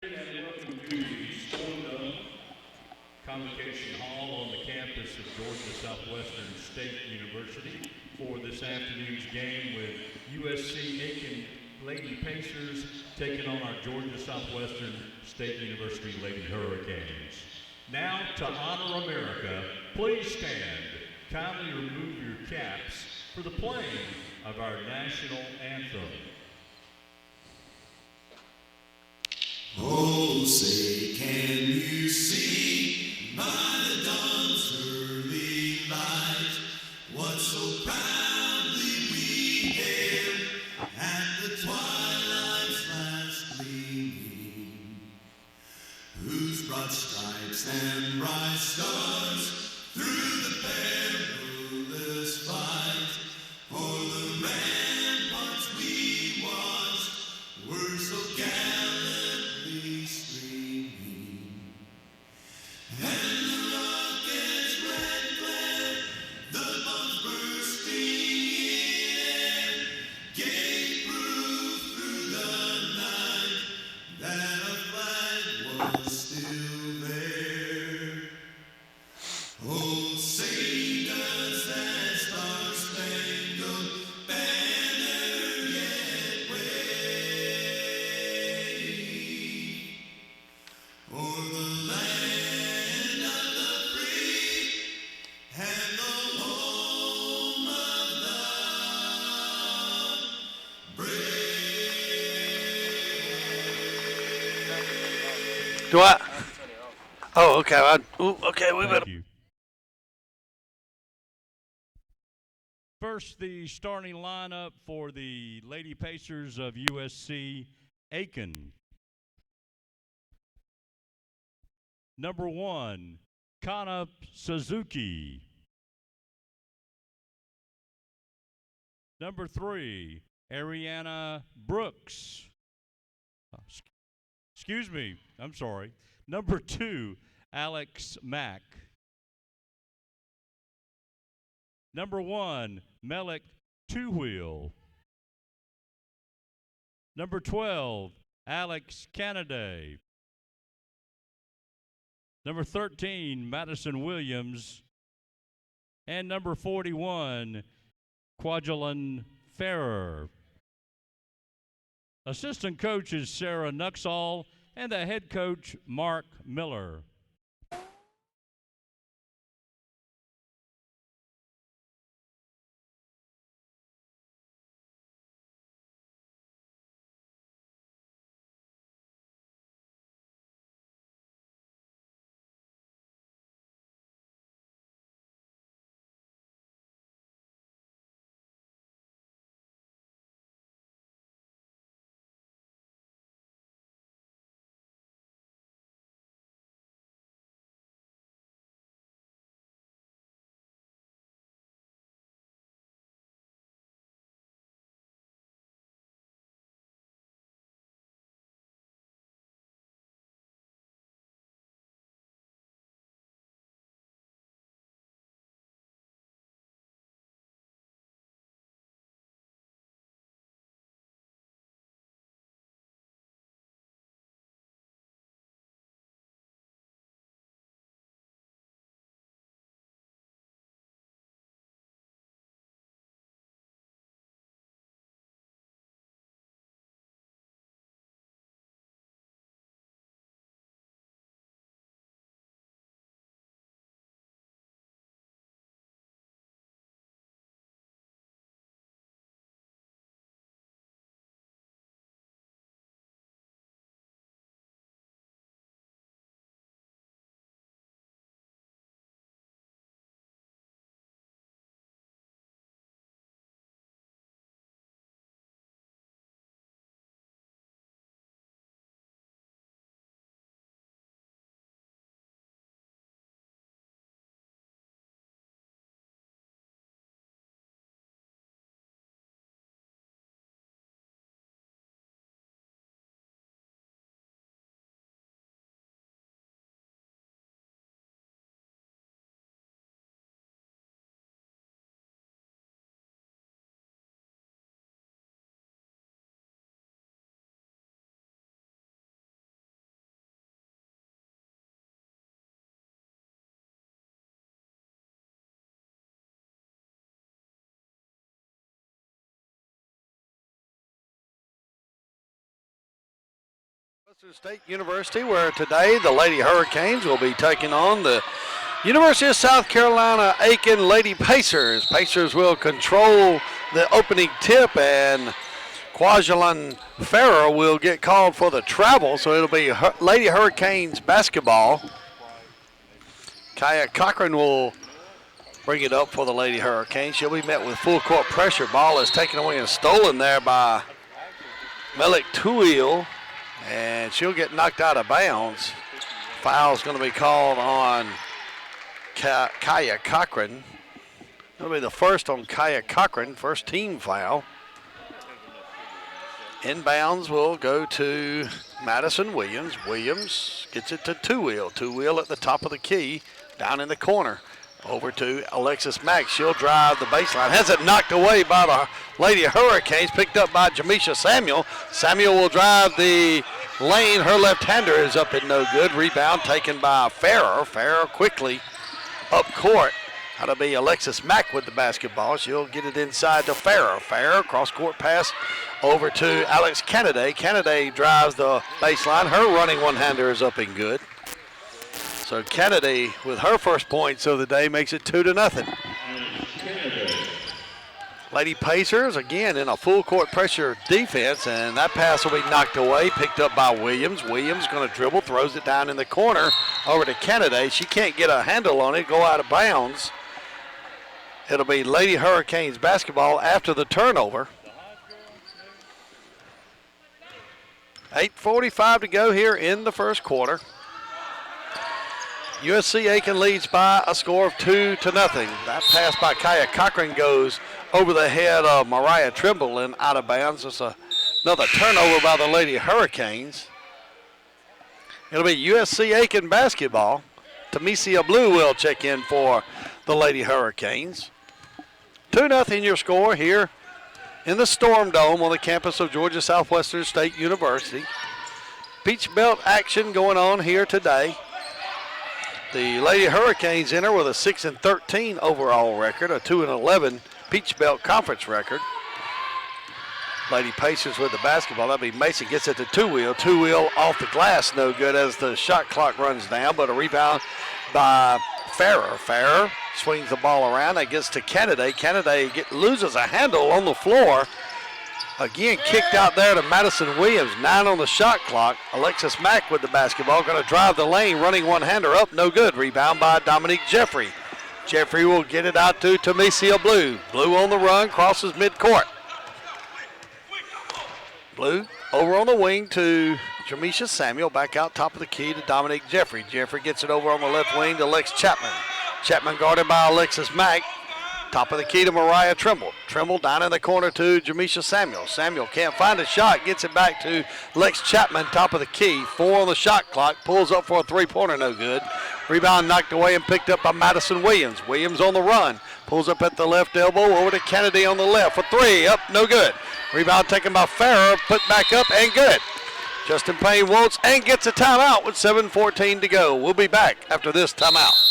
And welcome to the Storm Dome Convocation Hall on the campus of Georgia Southwestern State University for this afternoon's game with USC Aiken Lady Pacers taking on our Georgia Southwestern State University Lady Hurricanes. Now, to honor America, please stand. Kindly remove your caps for the playing of our national anthem. Oh, say, can you see by the dawn's early light what so proudly we hailed at the twilight's last gleaming, whose broad stripes and bright stars through the perilous fight for the ramparts we watched were so gallantly streaming, and the rocket's red glare, the bombs bursting in, gave proof through the night that a flag was still there. Oh, say does that star-spangled banner yet wave o'er the land of the free and the home of the brave? Do I? Oh, okay. Okay, we Thank better. you. First, the starting lineup for the Lady Pacers of USC, Aiken. Number 1, Kana Suzuki. Number 3, Ariana Brooks. Excuse me, I'm sorry. Number 2, Alex Mack. Number 1, Melik Two-Wheel. Number 12, Alex Canaday. Number 13, Madison Williams. And number 41, Kwajalein Ferrer. Assistant coach is Sarah Nuxall, and the head coach, Mark Miller. Western State University, where today the Lady Hurricanes will be taking on the University of South Carolina Aiken Lady Pacers. Pacers will control the opening tip, and Kwajalein Farrer will get called for the travel, so it'll be Lady Hurricanes basketball. Kaya Cochran will bring it up for the Lady Hurricanes. She'll be met with full court pressure. Ball is taken away and stolen there by Melik Tuil, and she'll get knocked out of bounds. Foul's going to be called on Kaya Cochran. It'll be the first on Kaya Cochran, first team foul. Inbounds will go to Madison Williams. Williams gets it to Tuil. Tuil at the top of the key, down in the corner. Over to Alexis Mack. She'll drive the baseline. Has it knocked away by the Lady Hurricanes. Picked up by Jamisha Samuel. Samuel will drive the lane. Her left-hander is up and no good. Rebound taken by Farrer. Farrer quickly up court. That'll be Alexis Mack with the basketball. She'll get it inside to Farrer. Farrer, cross-court pass over to Alex Kennedy. Kennedy drives the baseline. Her running one-hander is up and good. So Kennedy, with her first points of the day, makes it 2-0. Lady Pacers, again, in a full court pressure defense, and that pass will be knocked away, picked up by Williams. Williams going to dribble, throws it down in the corner over to Kennedy. She can't get a handle on it, go out of bounds. It'll be Lady Hurricanes basketball after the turnover. 8:45 to go here in the first quarter. USC Aiken leads by a score of 2-0. That pass by Kaya Cochran goes over the head of Mariah Trimble and out of bounds. It's another turnover by the Lady Hurricanes. It'll be USC Aiken basketball. Tamesia Blue will check in for the Lady Hurricanes. 2-0 your score here in the Storm Dome on the campus of Georgia Southwestern State University. Peach Belt action going on here today. The Lady Hurricanes enter with a 6-13 overall record, a 2-11 Peach Belt Conference record. Lady Pacers with the basketball. That'll be Mason, gets it to Tuil. Tuil off the glass, no good as the shot clock runs down, but a rebound by Farrer. Farrer swings the ball around. That gets to Kennedy. Kennedy loses a handle on the floor. Again, kicked out there to Madison Williams. 9 on the shot clock. Alexis Mack with the basketball. Going to drive the lane, running one-hander up. No good. Rebound by Dominique Jeffrey. Jeffrey will get it out to Tamesia Blue. Blue on the run, crosses midcourt. Blue over on the wing to Jamisha Samuel. Back out top of the key to Dominique Jeffrey. Jeffrey gets it over on the left wing to Lex Chapman. Chapman guarded by Alexis Mack. Top of the key to Mariah Trimble. Trimble down in the corner to Jamisha Samuel. Samuel can't find a shot. Gets it back to Lex Chapman, top of the key. 4 on the shot clock. Pulls up for a three-pointer, no good. Rebound knocked away and picked up by Madison Williams. Williams on the run. Pulls up at the left elbow. Over to Kennedy on the left for 3. Up, no good. Rebound taken by Farrer. Put back up and good. Justin Payne wants and gets a timeout with 7:14 to go. We'll be back after this timeout.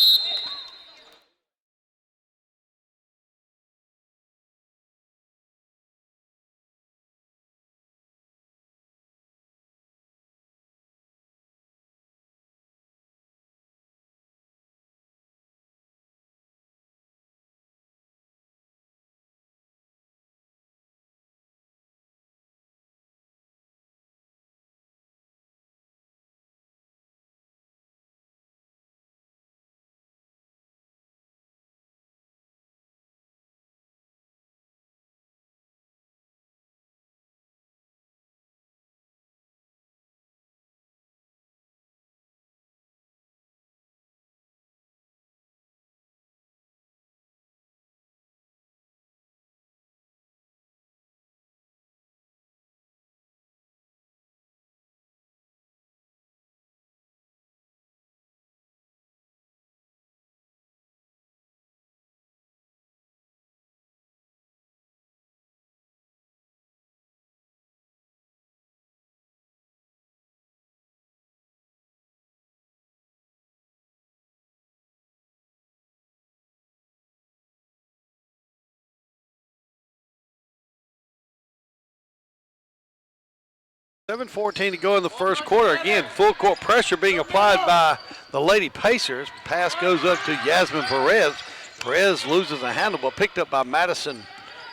7:14 to go in the first quarter. Again, full court pressure being applied by the Lady Pacers. Pass goes up to Yasmin Perez. Perez loses a handle, but picked up by Madison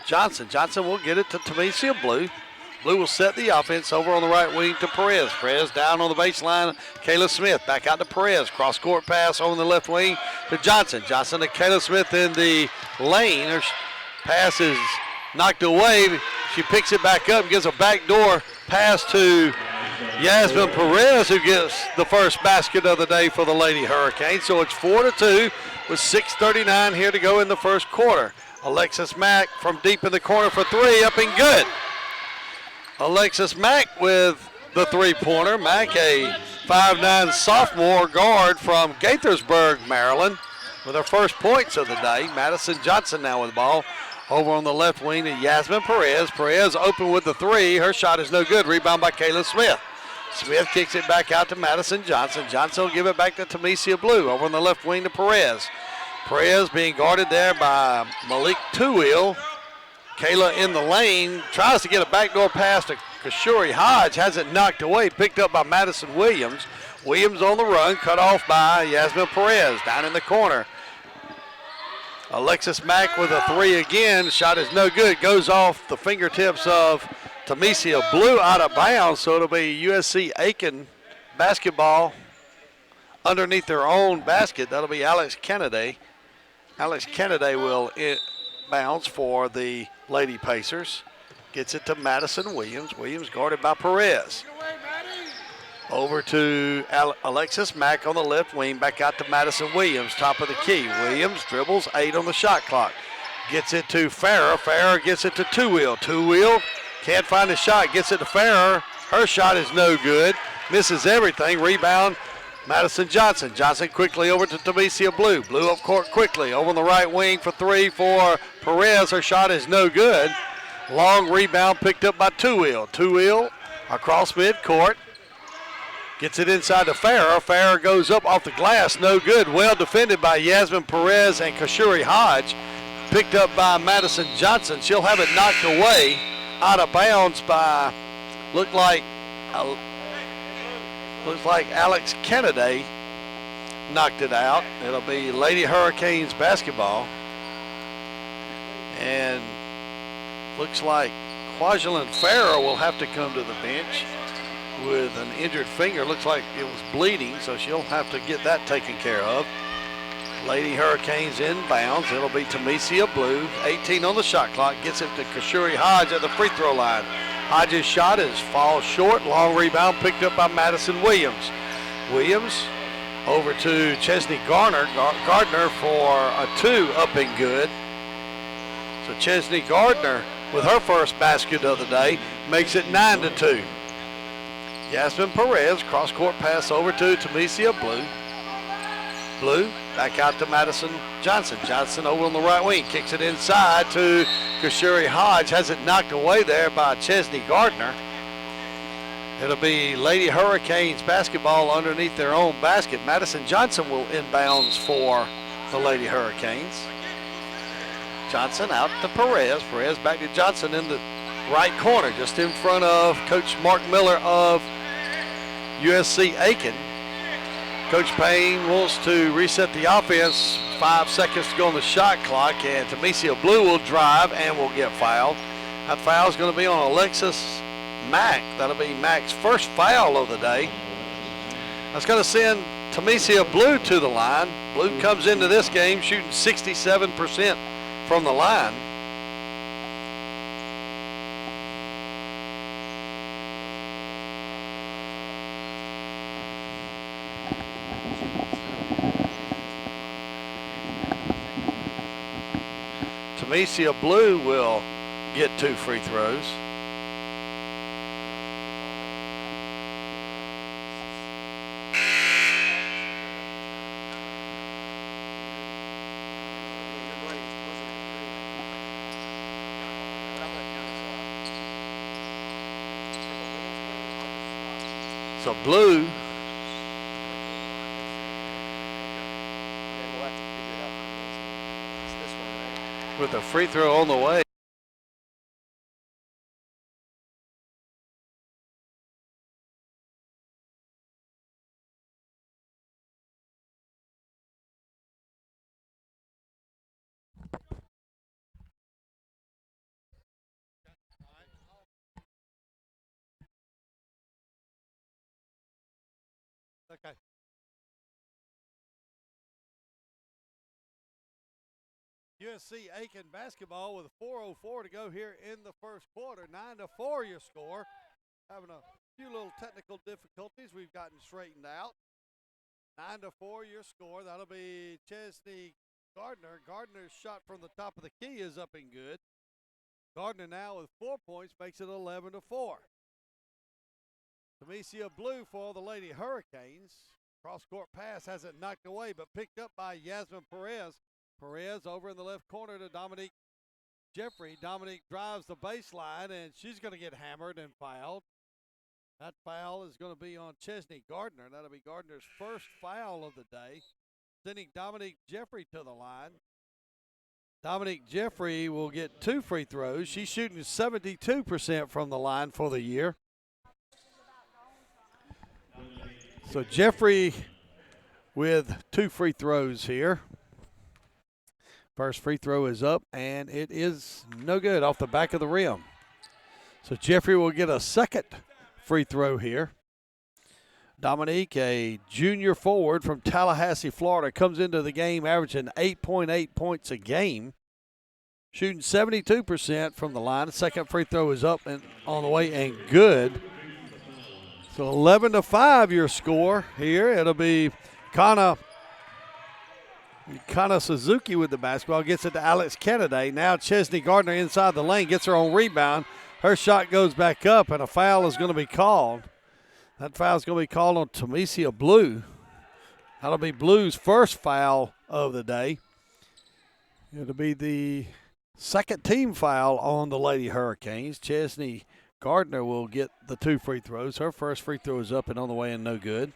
Johnson. Johnson will get it to Tamesia Blue. Blue will set the offense over on the right wing to Perez. Perez down on the baseline. Kayla Smith back out to Perez. Cross court pass on the left wing to Johnson. Johnson to Kayla Smith in the lane. Her pass is knocked away. She picks it back up and gives a backdoor pass to Yasmin Perez, who gets the first basket of the day for the Lady Hurricanes. So it's 4-2 with 6:39 here to go in the first quarter. Alexis Mack from deep in the corner for three, up and good. Alexis Mack with the three-pointer. Mack, a 5'9" sophomore guard from Gaithersburg, Maryland, with her first points of the day. Madison Johnson now with the ball. Over on the left wing to Yasmin Perez. Perez open with the three. Her shot is no good. Rebound by Kayla Smith. Smith kicks it back out to Madison Johnson. Johnson will give it back to Tamesia Blue. Over on the left wing to Perez. Perez being guarded there by Malik Tuwil. Kayla in the lane. Tries to get a backdoor pass to Kashuri Hodge. Has it knocked away. Picked up by Madison Williams. Williams on the run. Cut off by Yasmin Perez. Down in the corner. Alexis Mack with a three again. Shot is no good. Goes off the fingertips of Tamesia Blue out of bounds. So it'll be USC Aiken basketball underneath their own basket. That'll be Alex Kennedy. Alex Kennedy will bounce for the Lady Pacers. Gets it to Madison Williams. Williams guarded by Perez. Over to Alexis Mack on the left wing. Back out to Madison Williams, top of the key. Williams dribbles, 8 on the shot clock. Gets it to Farrer. Farrer gets it to Tuwil. Tuwil can't find a shot. Gets it to Farrer. Her shot is no good. Misses everything. Rebound, Madison Johnson. Johnson quickly over to Tamesia Blue. Blue up court quickly. Over on the right wing for three for Perez. Her shot is no good. Long rebound picked up by Tuwil. Tuwil across midcourt. Gets it inside to Farrer. Farrer goes up off the glass. No good. Well defended by Yasmin Perez and Kashuri Hodge. Picked up by Madison Johnson. She'll have it knocked away out of bounds by, looks like Alex Kennedy knocked it out. It'll be Lady Hurricanes basketball. And looks like Kwajalein Farrer will have to come to the bench with an injured finger. Looks like it was bleeding, so she'll have to get that taken care of. Lady Hurricanes inbounds. It'll be Tamesia Blue, 18 on the shot clock. Gets it to Kashuri Hodge at the free throw line. Hodge's shot falls short. Long rebound picked up by Madison Williams. Williams over to Chesney Gardner for a two, up and good. So Chesney Gardner with her first basket of the day makes it 9-2. Yasmin Perez, cross-court pass over to Tamesia Blue. Blue back out to Madison Johnson. Johnson over on the right wing. Kicks it inside to Kashuri Hodge. Has it knocked away there by Chesney Gardner. It'll be Lady Hurricanes basketball underneath their own basket. Madison Johnson will inbounds for the Lady Hurricanes. Johnson out to Perez. Perez back to Johnson in the right corner, just in front of Coach Mark Miller of USC Aiken. Coach Payne wants to reset the offense. 5 seconds to go on the shot clock, and Tamesia Blue will drive and will get fouled. That foul is going to be on Alexis Mack. That'll be Mack's first foul of the day. That's going to send Tamesia Blue to the line. Blue comes into this game shooting 67% from the line. Tamesia Blue will get 2 free throws. So Blue with a free throw on the way. Okay. USC Aiken basketball with 4:04 to go here in the first quarter. 9-4 your score. Having a few little technical difficulties we've gotten straightened out. 9-4 your score. That'll be Chesney Gardner. Gardner's shot from the top of the key is up and good. Gardner now with 4 points makes it 11-4. Tamicia Blue for the Lady Hurricanes. Cross-court pass has it knocked away, but picked up by Yasmin Perez. Perez over in the left corner to Dominique Jeffrey. Dominique drives the baseline, and she's going to get hammered and fouled. That foul is going to be on Chesney Gardner. That'll be Gardner's first foul of the day, sending Dominique Jeffrey to the line. Dominique Jeffrey will get 2 free throws. She's shooting 72% from the line for the year. So Jeffrey with 2 free throws here. First free throw is up, and it is no good, off the back of the rim. So Jeffrey will get a second free throw here. Dominique, a junior forward from Tallahassee, Florida, comes into the game averaging 8.8 points a game, shooting 72% from the line. The second free throw is up and on the way and good. So 11-5 your score here. It'll be Kana Suzuki with the basketball. Gets it to Alex Kennedy. Now Chesney Gardner inside the lane. Gets her own rebound. Her shot goes back up, and a foul is going to be called. That foul is going to be called on Tamicia Blue. That'll be Blue's first foul of the day. It'll be the second team foul on the Lady Hurricanes. Chesney Gardner will get the 2 free throws. Her first free throw is up and on the way and no good.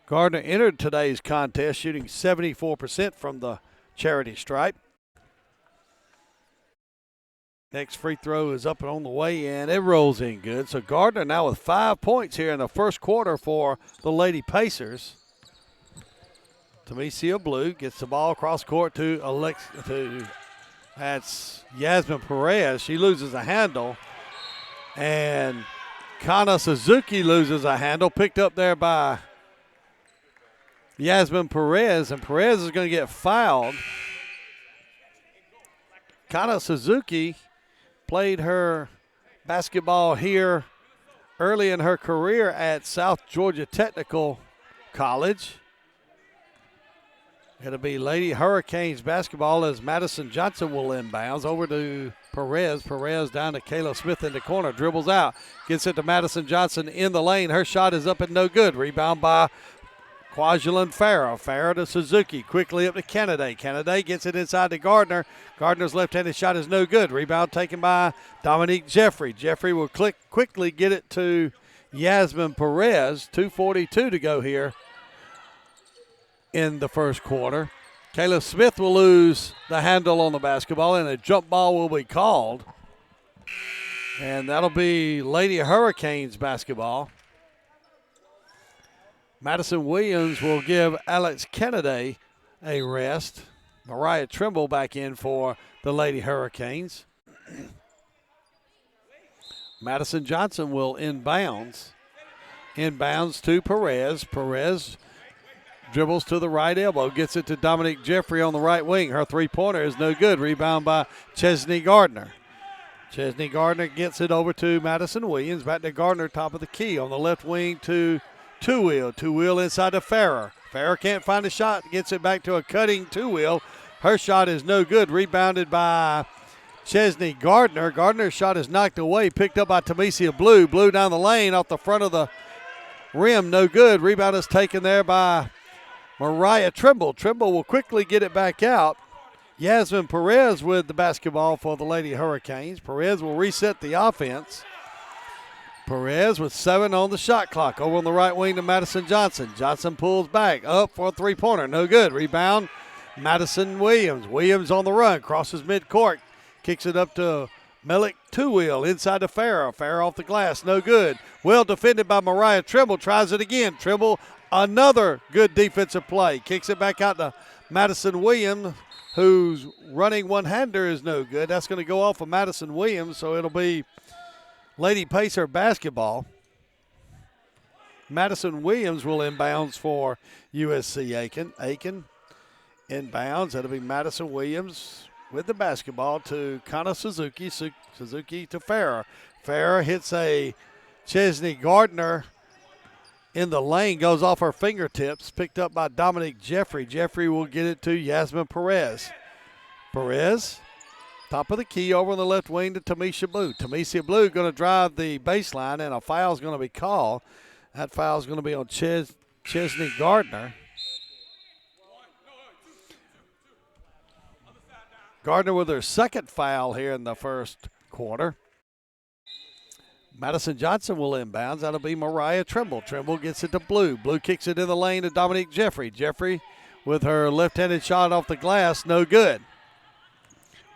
Gardner entered today's contest shooting 74% from the charity stripe. Next free throw is up and on the way, and it rolls in good. So Gardner now with 5 points here in the first quarter for the Lady Pacers. Tamicia Blue gets the ball across court to that's Yasmin Perez. She loses a handle, and Kana Suzuki loses a handle, picked up there by Yasmin Perez, and Perez is going to get fouled. Kana Suzuki played her basketball here early in her career at South Georgia Technical College. It'll be Lady Hurricanes basketball as Madison Johnson will inbounds over to Perez. Perez down to Kayla Smith in the corner, dribbles out, gets it to Madison Johnson in the lane. Her shot is up and no good. Rebound by Kwajalein Farah. Farah to Suzuki. Quickly up to Kennedy. Kennedy gets it inside to Gardner. Gardner's left-handed shot is no good. Rebound taken by Dominique Jeffrey. Jeffrey will quickly get it to Yasmin Perez. 2:42 to go here in the first quarter. Kayla Smith will lose the handle on the basketball, and a jump ball will be called. And that'll be Lady Hurricanes basketball. Madison Williams will give Alex Kennedy a rest. Mariah Trimble back in for the Lady Hurricanes. Madison Johnson will inbounds. Inbounds to Perez. Perez dribbles to the right elbow. Gets it to Dominique Jeffrey on the right wing. Her three-pointer is no good. Rebound by Chesney Gardner. Chesney Gardner gets it over to Madison Williams. Back to Gardner, top of the key. On the left wing to Two-wheel. Two-wheel inside to Farah. Farah can't find a shot. Gets it back to a cutting two-wheel. Her shot is no good. Rebounded by Chesney Gardner. Gardner's shot is knocked away. Picked up by Tamicia Blue. Blue down the lane off the front of the rim. No good. Rebound is taken there by Mariah Trimble. Trimble will quickly get it back out. Yasmin Perez with the basketball for the Lady Hurricanes. Perez will reset the offense. Perez with 7 on the shot clock. Over on the right wing to Madison Johnson. Johnson pulls back. Up for a three-pointer. No good. Rebound, Madison Williams. Williams on the run. Crosses midcourt. Kicks it up to Melik Two-wheel. Inside to Farah. Farah off the glass. No good. Well defended by Mariah Trimble. Tries it again. Trimble, another good defensive play. Kicks it back out to Madison Williams, who's running one-hander is no good. That's going to go off of Madison Williams, so it'll be Lady Pacer basketball. Madison Williams will inbounds for USC Aiken. Aiken inbounds. That'll be Madison Williams with the basketball to Kana Suzuki. Suzuki to Farrer. Farrer hits a Chesney Gardner in the lane, goes off her fingertips, picked up by Dominique Jeffrey. Jeffrey will get it to Yasmin Perez. Perez, top of the key over on the left wing to Tamisha Blue. Tamisha Blue going to drive the baseline, and a foul is going to be called. That foul is going to be on Chesney Gardner. Gardner with her second foul here in the first quarter. Madison Johnson will inbounds. That'll be Mariah Trimble. Trimble gets it to Blue. Blue kicks it in the lane to Dominique Jeffrey. Jeffrey with her left-handed shot off the glass, no good.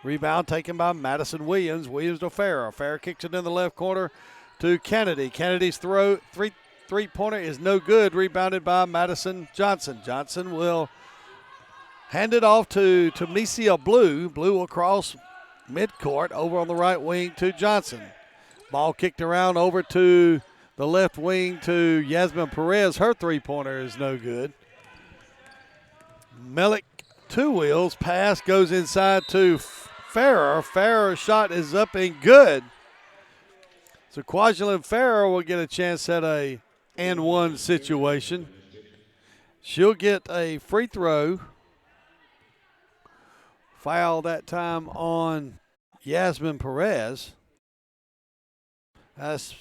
Rebound taken by Madison Williams. Williams to Farrer. Farrer kicks it in the left corner to Kennedy. Kennedy's three-pointer is no good. Rebounded by Madison Johnson. Johnson will hand it off to Tamisha Blue. Blue will cross midcourt over on the right wing to Johnson. Ball kicked around over to the left wing to Yasmin Perez. Her three-pointer is no good. Melik Two Wheels pass goes inside to Farrer. Farrer's shot is up and good. So Kwajalein Farrer will get a chance at a and one situation. She'll get a free throw. Foul that time on Yasmin Perez. That's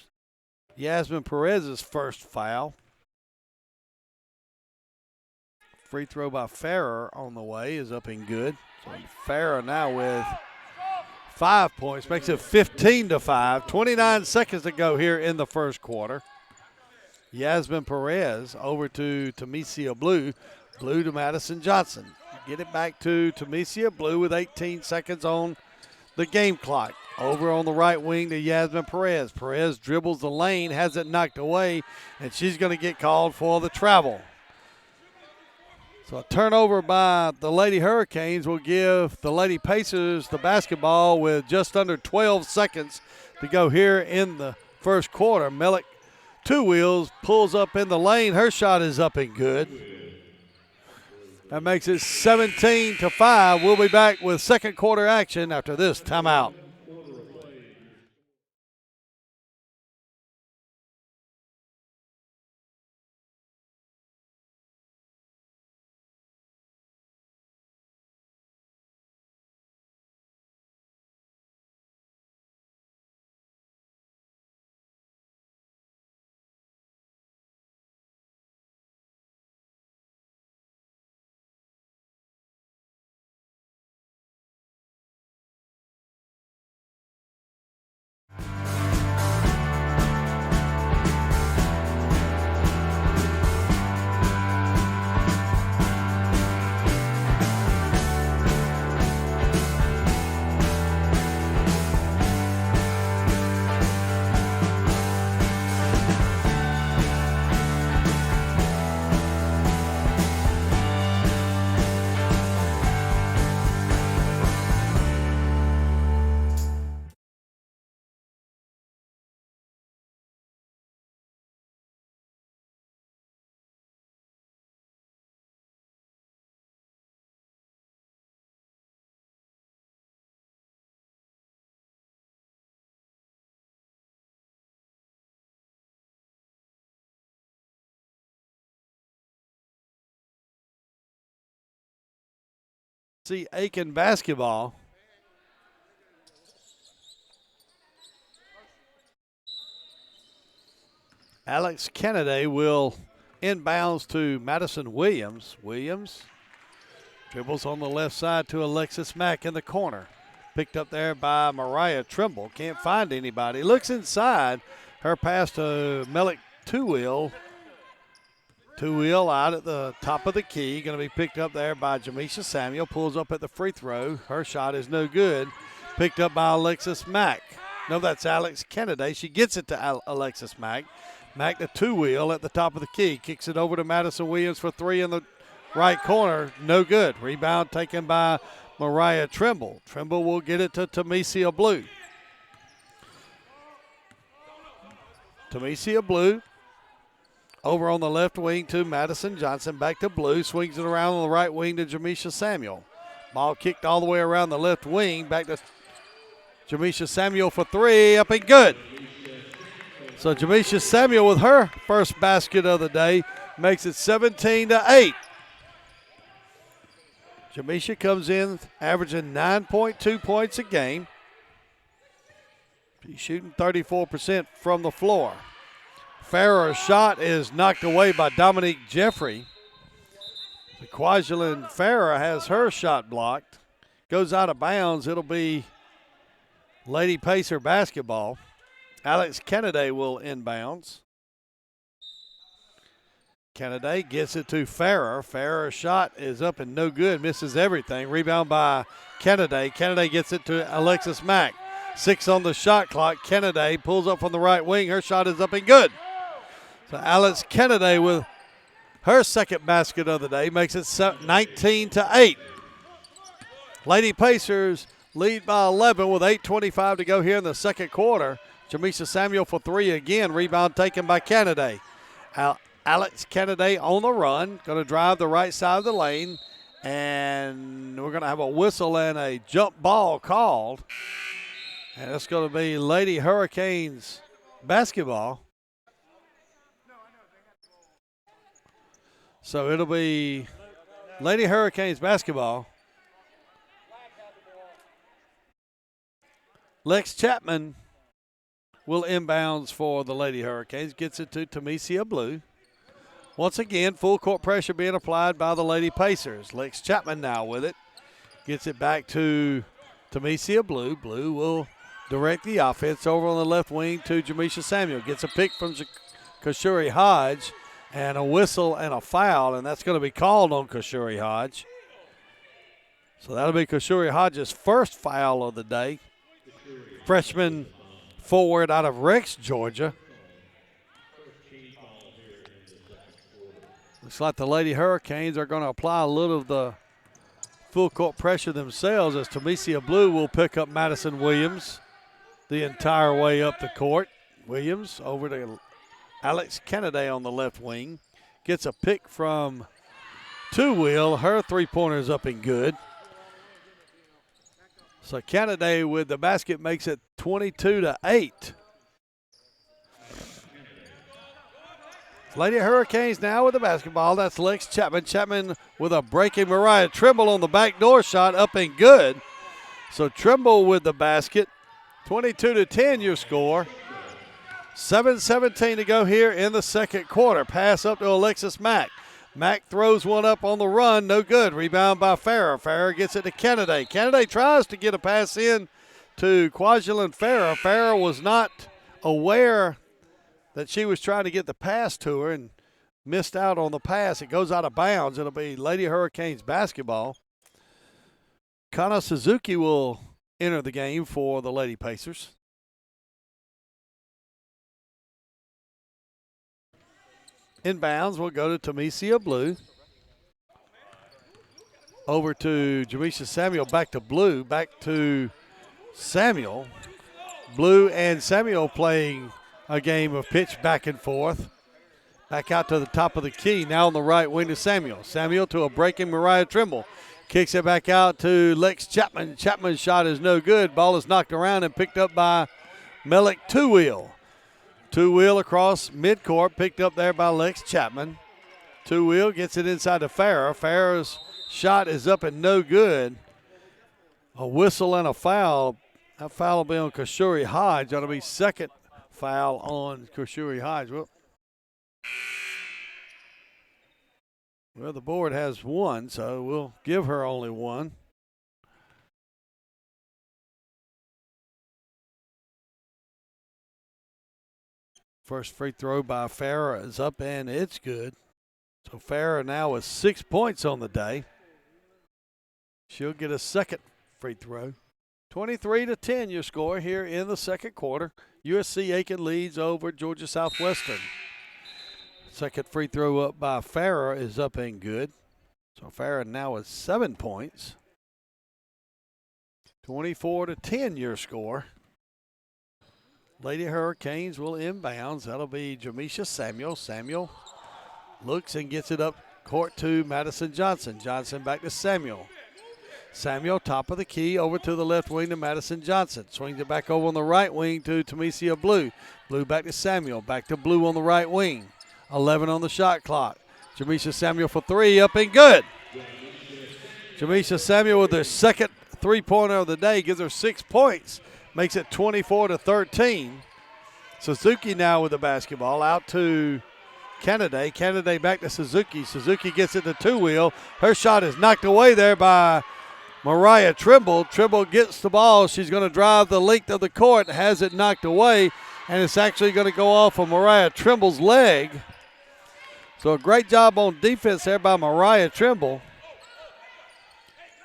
Yasmin Perez's first foul. Free throw by Farrer on the way is up and good. So Farrer now with 5 points, makes it 15-5. 29 seconds to go here in the first quarter. Yasmin Perez over to Tamisha Blue. Blue to Madison Johnson. Get it back to Tamisha Blue with 18 seconds on the game clock. Over on the right wing to Yasmin Perez. Perez dribbles the lane, has it knocked away, and she's going to get called for the travel. So a turnover by the Lady Hurricanes will give the Lady Pacers the basketball with just under 12 seconds to go here in the first quarter. Melik Two Wheels pulls up in the lane. Her shot is up and good. That makes it 17-5. We'll be back with second quarter action after this timeout. See Aiken basketball. Alex Kennedy will inbounds to Madison Williams. Williams dribbles on the left side to Alexis Mack in the corner. Picked up there by Mariah Trimble. Can't find anybody. Looks inside. Her pass to Melik Two Wheel. Two Wheel out at the top of the key. Going to be picked up there by Jamisha Samuel. Pulls up at the free throw. Her shot is no good. Picked up by Alexis Mack. No, that's Alex Kennedy. She gets it to Alexis Mack. Mack the Two Wheel at the top of the key. Kicks it over to Madison Williams for three in the right corner. No good. Rebound taken by Mariah Trimble. Trimble will get it to Tamisha Blue. Tamisha Blue Over on the left wing to Madison Johnson. Back to Blue. Swings it around on the right wing to Jamisha Samuel. Ball kicked all the way around the left wing. Back to Jamisha Samuel for three. Up and good. So Jamisha Samuel with her first basket of the day makes it 17-8. Jamisha comes in averaging 9.2 points a game. She's shooting 34% from the floor. Farrer's shot is knocked away by Dominique Jeffrey. Kwajalein Farrer has her shot blocked. Goes out of bounds. It'll be Lady Pacer basketball. Alex Kennedy will inbounds. Kennedy gets it to Farrer. Farrer's shot is up and no good. Misses everything. Rebound by Kennedy. Kennedy gets it to Alexis Mack. 6 on the shot clock. Kennedy pulls up from the right wing. Her shot is up and good. So Alex Kennedy with her second basket of the day makes it 19-8. Lady Pacers lead by 11 with 8:25 to go here in the second quarter. Jamisha Samuel for three again. Rebound taken by Kennedy. Alex Kennedy on the run. Going to drive the right side of the lane. And we're going to have a whistle and a jump ball called. And it's going to be Lady Hurricanes basketball. So it'll be Lady Hurricanes basketball. Lex Chapman will inbounds for the Lady Hurricanes. Gets it to Tamesia Blue. Once again, full court pressure being applied by the Lady Pacers. Lex Chapman now with it. Gets it back to Tamesia Blue. Blue will direct the offense over on the left wing to Jamisha Samuel. Gets a pick from Kashuri Hodge. And a whistle and a foul, and that's going to be called on Kashuri Hodge. So that'll be Kashuri Hodge's first foul of the day. Freshman forward out of Rex, Georgia. Looks like the Lady Hurricanes are going to apply a little of the full court pressure themselves as Tamesia Blue will pick up Madison Williams the entire way up the court. Williams over to Alex Kennedy on the left wing. Gets a pick from Two Wheel. Her three-pointer's up and good. So Kennedy with the basket makes it 22-8. Lady Hurricanes now with the basketball. That's Lex Chapman. Chapman with a breaking Mariah Trimble on the backdoor shot, up and good. So Trimble with the basket. 22-10 your score. 7:17 to go here in the second quarter. Pass up to Alexis Mack. Mack throws one up on the run. No good. Rebound by Farrer. Farrer gets it to Kennedy. Kennedy tries to get a pass in to Kwajalein Farrer. Farrer was not aware that she was trying to get the pass to her and missed out on the pass. It goes out of bounds. It'll be Lady Hurricanes basketball. Kana Suzuki will enter the game for the Lady Pacers. Inbounds will go to Tamesia Blue. Over to Jamisha Samuel, back to Blue, back to Samuel. Blue and Samuel playing a game of pitch back and forth. Back out to the top of the key, now on the right wing to Samuel. Samuel to a breaking Mariah Trimble. Kicks it back out to Lex Chapman. Chapman's shot is no good. Ball is knocked around and picked up by Melik Two Wheel. Two Wheel across midcourt, picked up there by Lex Chapman. Two Wheel gets it inside to Farrer. Farrer's shot is up and no good. A whistle and a foul. That foul will be on Kashuri Hodge. That'll be second foul on Kashuri Hodge. Well, the board has one, so we'll give her only one. First free throw by Farrer is up, and it's good. So Farrer now with 6 points on the day. She'll get a second free throw. 23-10 your score here in the second quarter. USC Aiken leads over Georgia Southwestern. Second free throw up by Farrer is up and good. So Farrer now with 7 points. 24-10 your score. Lady Hurricanes will inbounds. That'll be Jamisha Samuel. Samuel Looks and gets it up court to Madison Johnson. Johnson back to Samuel. Samuel, top of the key, over to the left wing to Madison Johnson. Swings it back over on the right wing to Tamesia Blue. Blue back to Samuel. Back to Blue on the right wing. 11 on the shot clock. Jamisha Samuel for three, up and good. Jamisha Samuel with her second three-pointer of the day, gives her 6 points. Makes it 24-13. Suzuki now with the basketball. Out to Kennedy. Kennedy back to Suzuki. Suzuki gets it to two-wheel. Her shot is knocked away there by Mariah Trimble. Trimble gets the ball. She's going to drive the length of the court. Has it knocked away, and it's actually going to go off of Mariah Trimble's leg. So a great job on defense there by Mariah Trimble.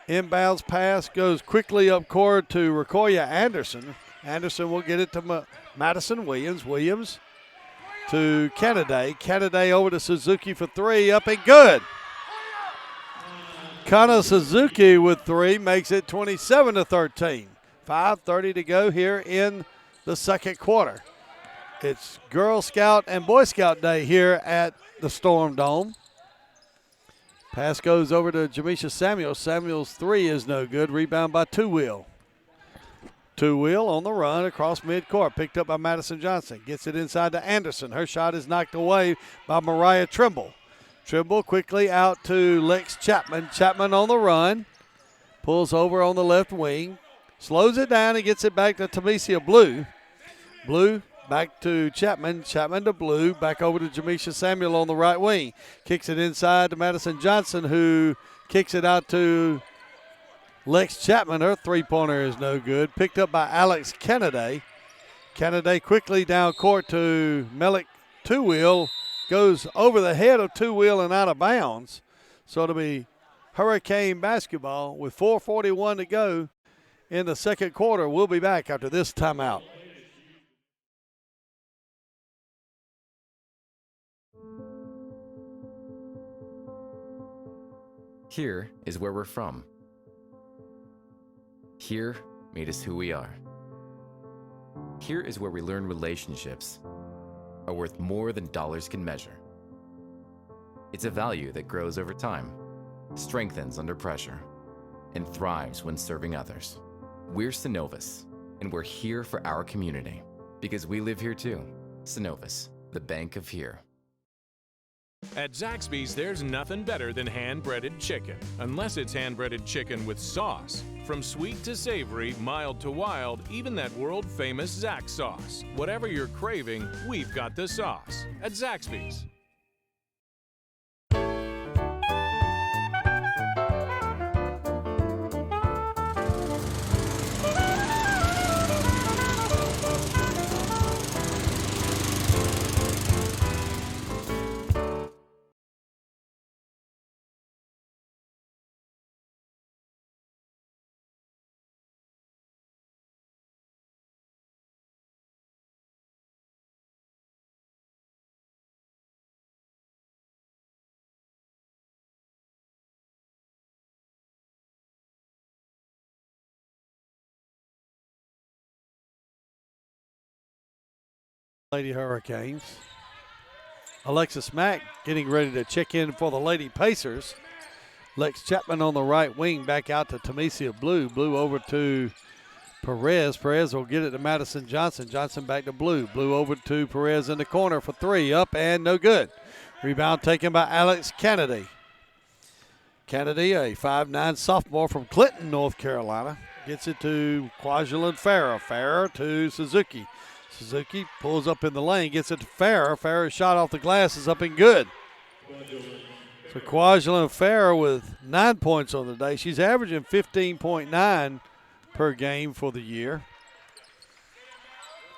Inbounds pass goes quickly up court to Rakoya Anderson. Anderson will get it to Madison Williams. Williams to Kennedy. Kennedy over to Suzuki for three, up and good. Kana Suzuki with three makes it 27-13. 5:30 to go here in the second quarter. It's Girl Scout and Boy Scout Day here at the Storm Dome. Pass goes over to Jamisha Samuel. Samuel's three is no good. Rebound by Two-Wheel. Two-Wheel on the run across midcourt. Picked up by Madison Johnson. Gets it inside to Anderson. Her shot is knocked away by Mariah Trimble. Trimble quickly out to Lex Chapman. Chapman on the run. Pulls over on the left wing. Slows it down and gets it back to Tamesia Blue. Blue back to Chapman. Chapman to Blue. Back over to Jamisha Samuel on the right wing. Kicks it inside to Madison Johnson, who kicks it out to Lex Chapman. Her three-pointer is no good. Picked up by Alex Kennedy. Kennedy quickly down court to Melik Two-Wheel. Goes over the head of Two-Wheel and out of bounds. So it'll be Hurricane basketball with 4:41 to go in the second quarter. We'll be back after this timeout. Here is where we're from. Here made us who we are. Here is where we learn relationships are worth more than dollars can measure. It's a value that grows over time, strengthens under pressure, and thrives when serving others. We're Synovus, and we're here for our community because we live here too. Synovus, the bank of here. At Zaxby's, there's nothing better than hand-breaded chicken, unless it's hand-breaded chicken with sauce. From sweet to savory, mild to wild, even that world-famous Zax sauce. Whatever you're craving, we've got the sauce at Zaxby's. Lady Hurricanes. Alexis Mack getting ready to check in for the Lady Pacers. Lex Chapman on the right wing, back out to Tamesia Blue. Blue over to Perez. Perez will get it to Madison Johnson. Johnson back to Blue. Blue over to Perez in the corner for three. Up and no good. Rebound taken by Alex Kennedy. Kennedy, a 5'9" sophomore from Clinton, North Carolina. Gets it to Kwajalein Farah. Farah to Suzuki. Suzuki pulls up in the lane, gets it to Farah. Farah's shot off the glass is up and good. So Kwajalein Farah with 9 points on the day. She's averaging 15.9 per game for the year.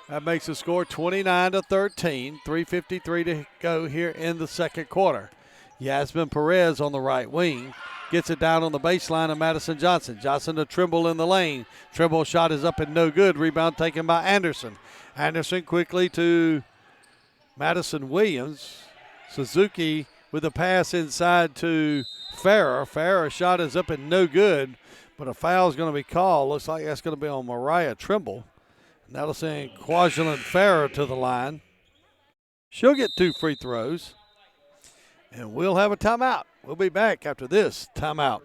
That makes the score 29-13. 3:53 to go here in the second quarter. Yasmin Perez on the right wing. Gets it down on the baseline of Madison Johnson. Johnson to Trimble in the lane. Trimble shot is up and no good. Rebound taken by Anderson. Anderson quickly to Madison Williams. Suzuki with a pass inside to Farah. Farah's shot is up and no good, but a foul is going to be called. Looks like that's going to be on Mariah Trimble. And that'll send Kwajalein Farah to the line. She'll get 2 free throws. And we'll have a timeout. We'll be back after this timeout.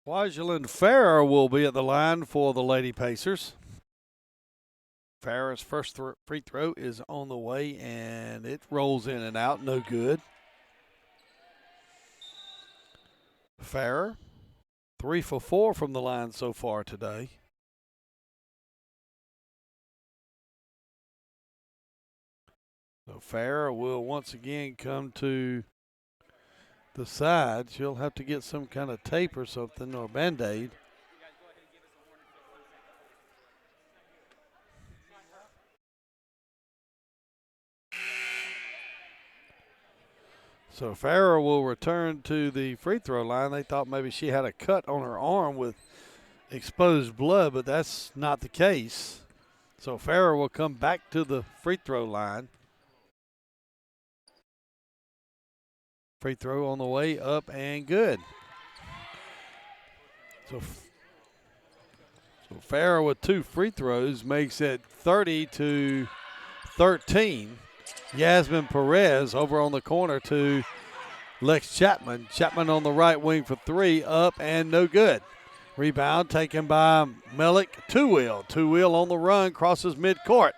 Kwajalein Farrer will be at the line for the Lady Pacers. Farrer's first free throw is on the way, and it rolls in and out, no good. Farrer, 3 for 4 from the line so far today. So Farrer will once again come to the side. She'll have to get some kind of tape or something, or Band-Aid. So Farrer will return to the free throw line. They thought maybe she had a cut on her arm with exposed blood, but that's not the case. So Farrer will come back to the free throw line. Free throw on the way up and good. So Farrer with 2 free throws makes it 30-13. Yasmin Perez over on the corner to Lex Chapman. Chapman on the right wing for 3, up and no good. Rebound taken by Melik Two-Wheel. Two-Wheel on the run, crosses midcourt.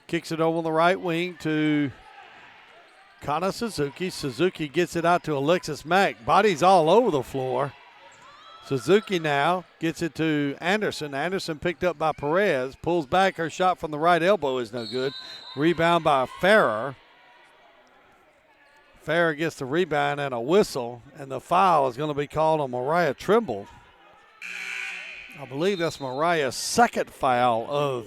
Kicks it over on the right wing to Kana Suzuki. Suzuki gets it out to Alexis Mack. Bodies all over the floor. Suzuki now gets it to Anderson. Anderson picked up by Perez. Pulls back. Her shot from the right elbow is no good. Rebound by Farrer. Farrer gets the rebound and a whistle, and the foul is going to be called on Mariah Trimble. I believe that's Mariah's second foul of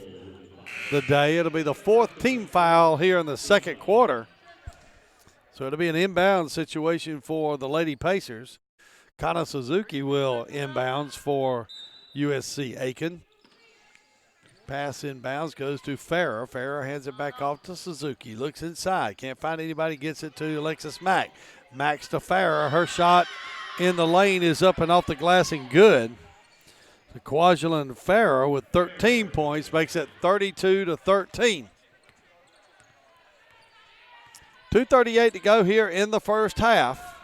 the day. It'll be the 4th team foul here in the second quarter. So it'll be an inbound situation for the Lady Pacers. Kana Suzuki will inbounds for USC Aiken. Pass inbounds goes to Farrer. Farrer hands it back off to Suzuki. Looks inside. Can't find anybody. Gets it to Alexis Mack. Mack's to Farrer. Her shot in the lane is up and off the glass and good. So Kwajalein Farrer with 13 points makes it 32-13. 2:38 to go here in the first half.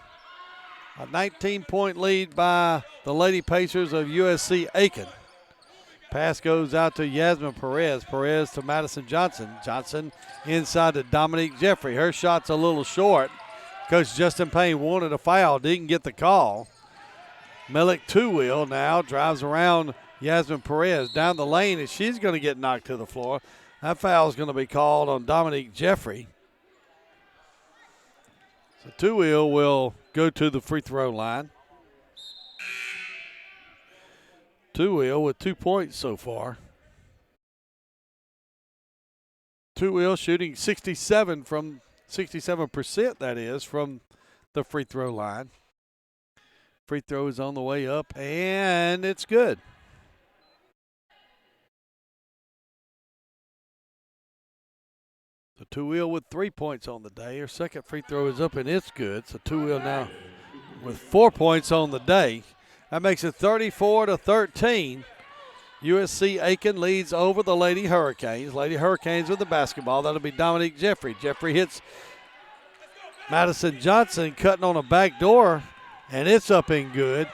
A 19-point lead by the Lady Pacers of USC Aiken. Pass goes out to Yasmin Perez. Perez to Madison Johnson. Johnson inside to Dominique Jeffrey. Her shot's a little short. Coach Justin Payne wanted a foul, didn't get the call. Melik Two-Wheel now drives around Yasmin Perez down the lane, and she's going to get knocked to the floor. That foul is going to be called on Dominique Jeffrey. So Two-Wheel will go to the free throw line. Two-Wheel with 2 points so far. Two-Wheel shooting 67%, that is, from the free throw line. Free throw is on the way up, and it's good. So Two-Wheel with 3 points on the day. Her second free throw is up, and it's good. So Two-Wheel now with 4 points on the day. That makes it 34-13. USC Aiken leads over the Lady Hurricanes. Lady Hurricanes with the basketball. That'll be Dominique Jeffrey. Jeffrey hits Madison Johnson, cutting on a back door, and it's up and good.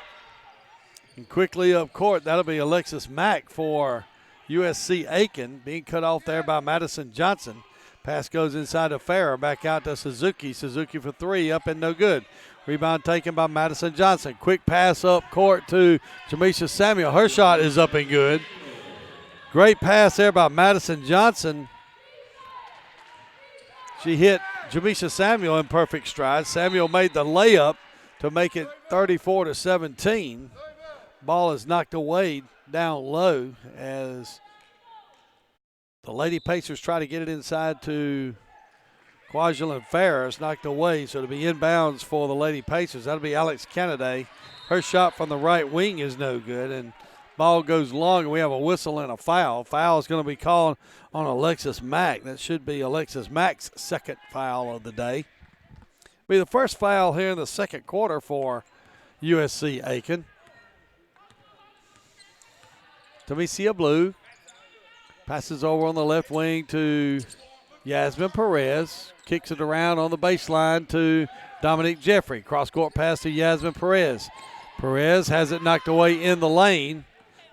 And quickly up court, that'll be Alexis Mack for USC Aiken, being cut off there by Madison Johnson. Pass goes inside to Farrer, back out to Suzuki. Suzuki for 3, up and no good. Rebound taken by Madison Johnson. Quick pass up court to Jamisha Samuel. Her shot is up and good. Great pass there by Madison Johnson. She hit Jamisha Samuel in perfect stride. Samuel made the layup to make it 34-17. Ball is knocked away down low as the Lady Pacers try to get it inside to Kwajalein Ferris. Knocked away, so it'll be inbounds for the Lady Pacers. That'll be Alex Kennedy. Her shot from the right wing is no good, and ball goes long, and we have a whistle and a foul. Foul is going to be called on Alexis Mack. That should be Alexis Mack's second foul of the day. Be the first foul here in the second quarter for USC Aiken. Tamicia Blue passes over on the left wing to Yasmin Perez. Kicks it around on the baseline to Dominique Jeffrey. Cross-court pass to Yasmin Perez. Perez has it knocked away in the lane.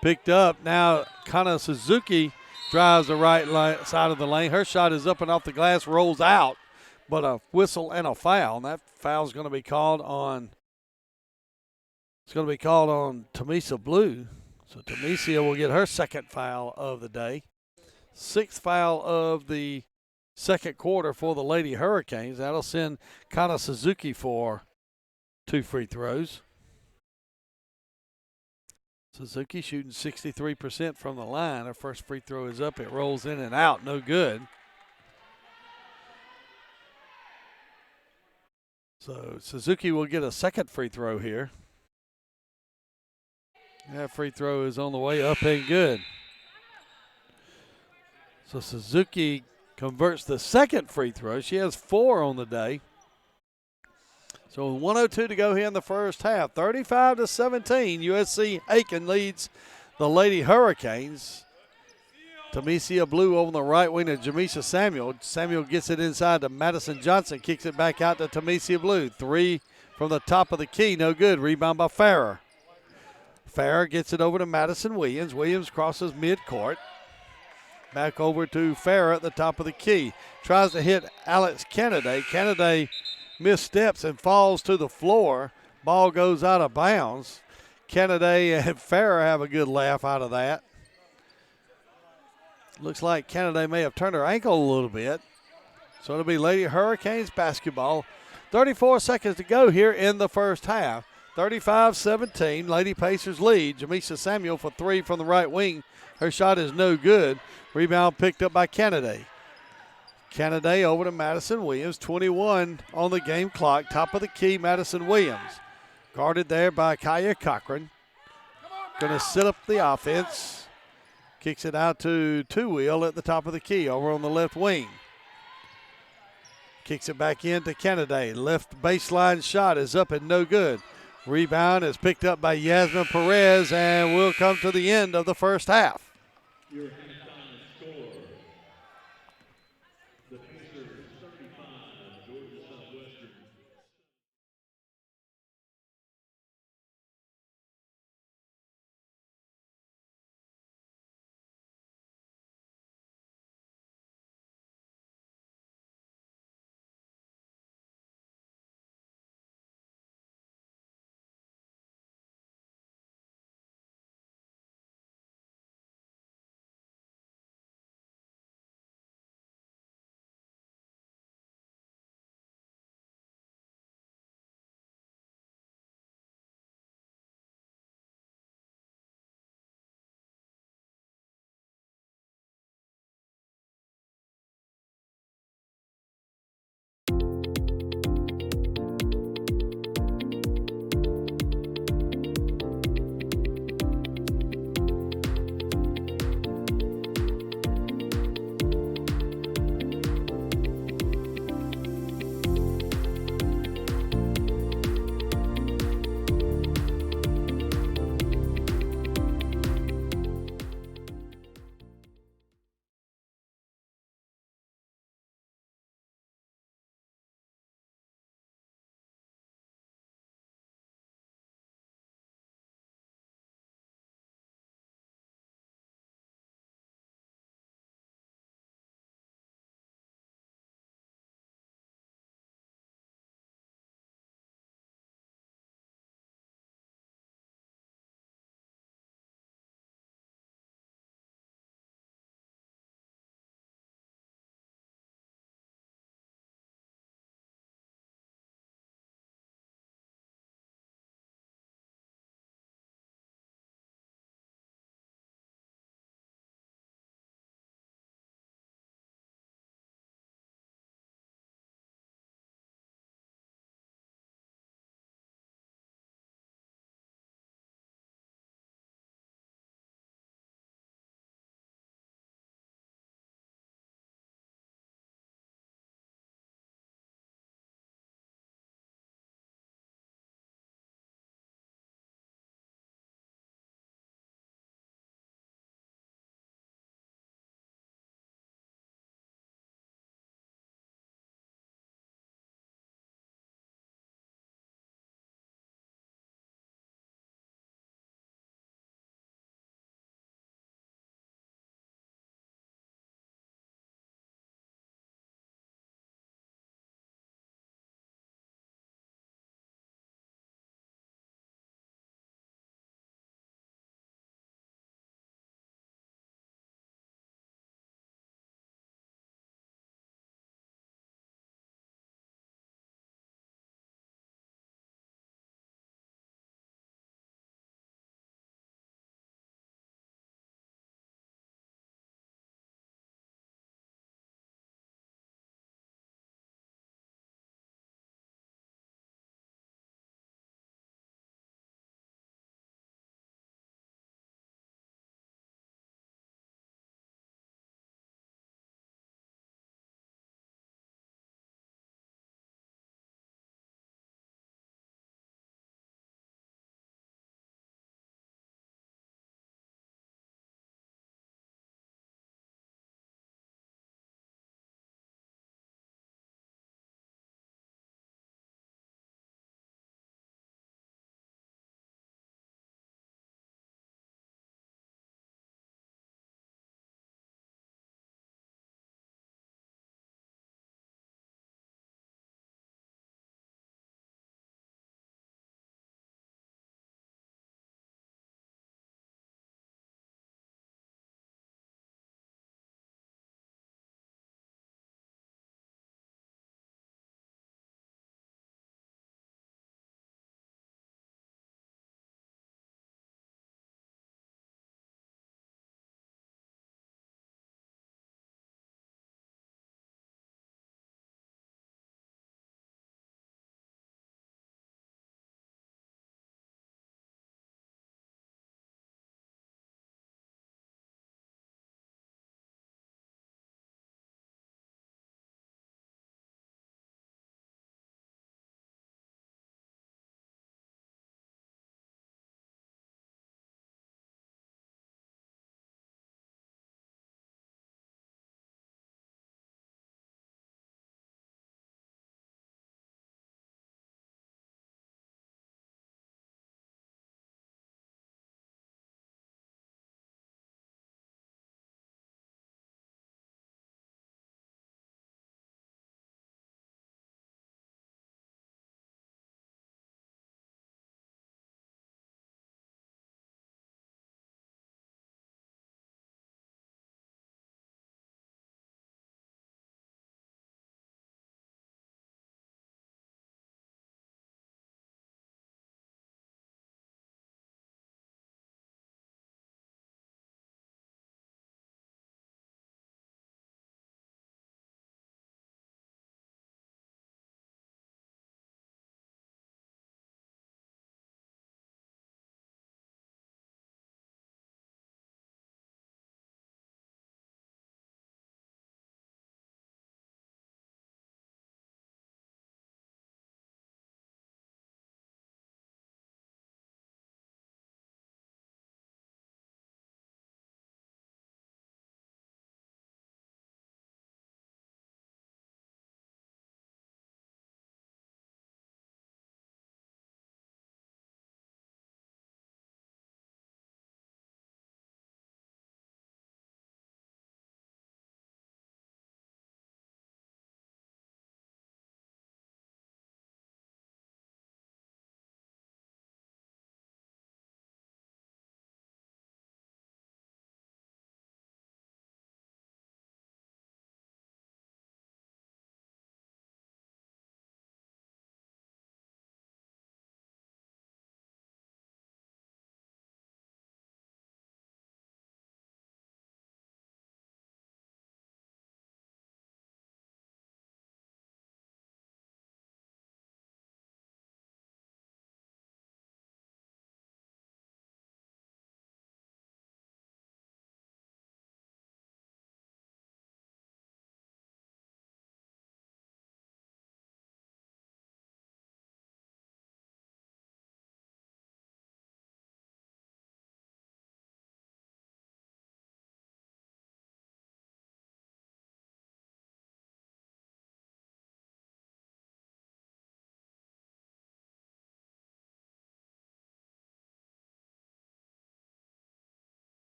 Picked up. Now Kana Suzuki drives the right side of the lane. Her shot is up and off the glass, rolls out. But a whistle and a foul. And that foul is going to be called on Tamisa Blue. So Tamicia will get her second foul of the day. Sixth foul of the second quarter for the Lady Hurricanes. That'll send Kana Suzuki for 2 free throws. Suzuki shooting 63% from the line. Her first free throw is up. It rolls in and out. No good. So Suzuki will get a second free throw here. That free throw is on the way up and good. So Suzuki converts the second free throw. She has 4 on the day. So 1:02 to go here in the first half. 35-17. USC Aiken leads the Lady Hurricanes. Tamicia Blue over the right wing to Jamisha Samuel. Samuel gets it inside to Madison Johnson. Kicks it back out to Tamicia Blue. 3 from the top of the key. No good. Rebound by Farrer. Farrer gets it over to Madison Williams. Williams crosses midcourt. Back over to Farrer at the top of the key. Tries to hit Alex Kennedy. Kennedy missteps and falls to the floor. Ball goes out of bounds. Kennedy and Farrer have a good laugh out of that. Looks like Kennedy may have turned her ankle a little bit. So it'll be Lady Hurricanes basketball. 34 seconds to go here in the first half. 35-17. Lady Pacers lead. Jamisha Samuel for 3 from the right wing. Her shot is no good. Rebound picked up by Kennedy. Kennedy over to Madison Williams. 21 on the game clock. Top of the key, Madison Williams. Guarded there by Kaya Cochran. Going to sit up the offense. Kicks it out to Two-Wheel at the top of the key over on the left wing. Kicks it back in to Kennedy. Left baseline shot is up and no good. Rebound is picked up by Yasmin Perez, and we'll come to the end of the first half.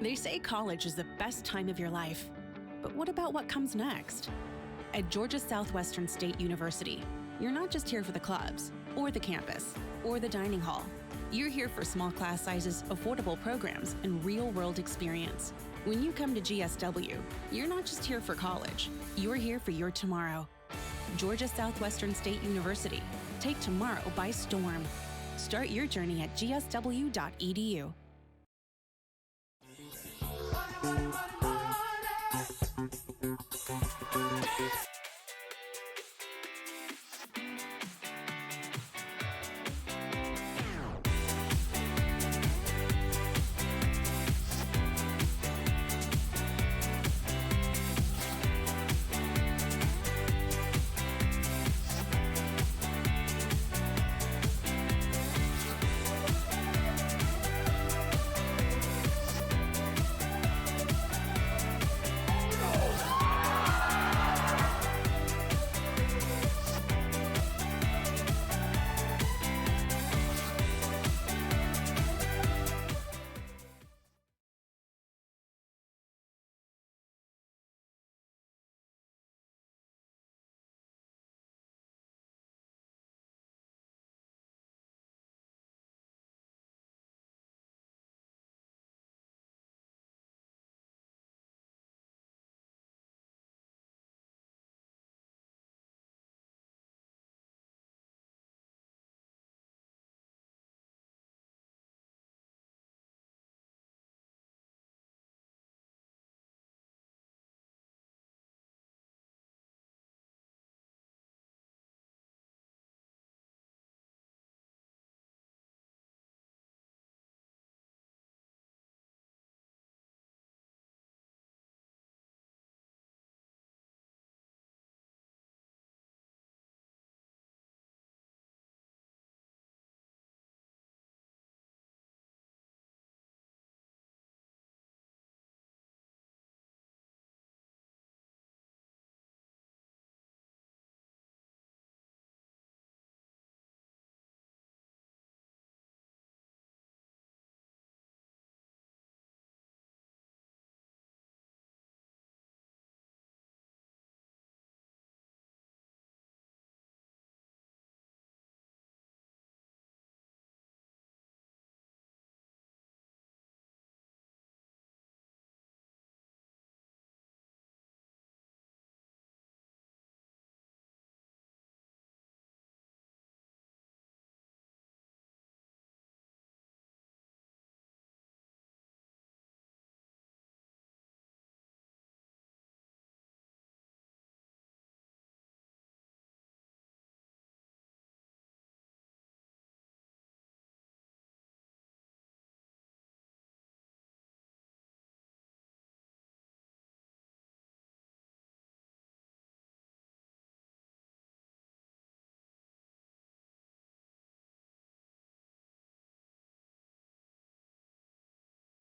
They say college is the best time of your life. But what about what comes next? At Georgia Southwestern State University, you're not just here for the clubs, or the campus, or the dining hall. You're here for small class sizes, affordable programs, and real-world experience. When you come to GSW, you're not just here for college. You're here for your tomorrow. Georgia Southwestern State University. Take tomorrow by storm. Start your journey at gsw.edu.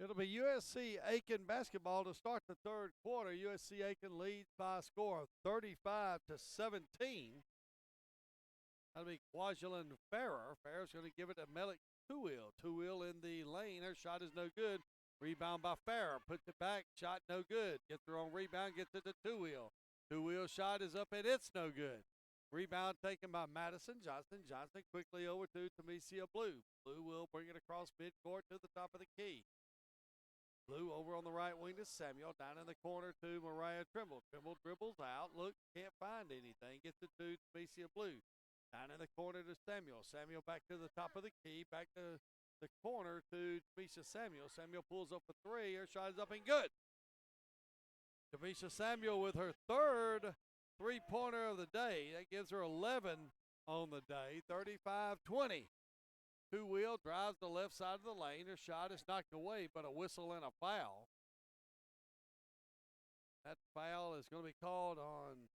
It'll be USC Aiken basketball to start the third quarter. USC Aiken leads by a score of 35-17. That'll be Kwajalein Farrer. Farrer's going to give it to Melik Tuwil. Tuwil in the lane. Her shot is no good. Rebound by Farrer. Puts it back. Shot no good. Gets the wrong rebound. Gets it to Tuwil. Tuwil's shot is up and it's no good. Rebound taken by Madison Johnson. Johnson quickly over to Tamesia Blue. Blue will bring it across midcourt to the top of the key. Blue over on the right wing to Samuel. Down in the corner to Mariah Trimble. Trimble dribbles out. Look, can't find anything. Gets it to Tamesia Blue. Down in the corner to Samuel. Samuel back to the top of the key. Back to the corner to Tamesia Samuel. Samuel pulls up a three. Her shot is up and good. Tamesia Samuel with her third three-pointer of the day. That gives her 11 on the day. 35-20. Tuwil drives the left side of the lane. Her shot is knocked away, but a whistle and a foul. That foul is going to be called on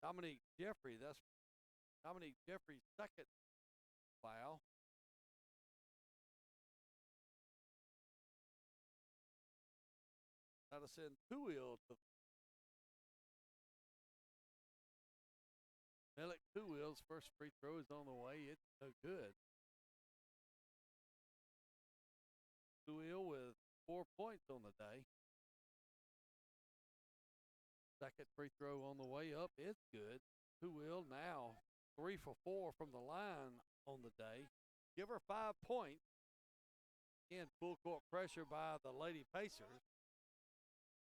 Dominique Jeffrey. That's Dominique Jeffrey's second foul. That'll send Tuwil to Melik Tuwil's first free throw is on the way. It's no good. Tuwil with 4 points on the day. Second free throw on the way up. It's good. Who will now 3 for 4 from the line on the day. Give her 5 points. Again, full court pressure by the Lady Pacers.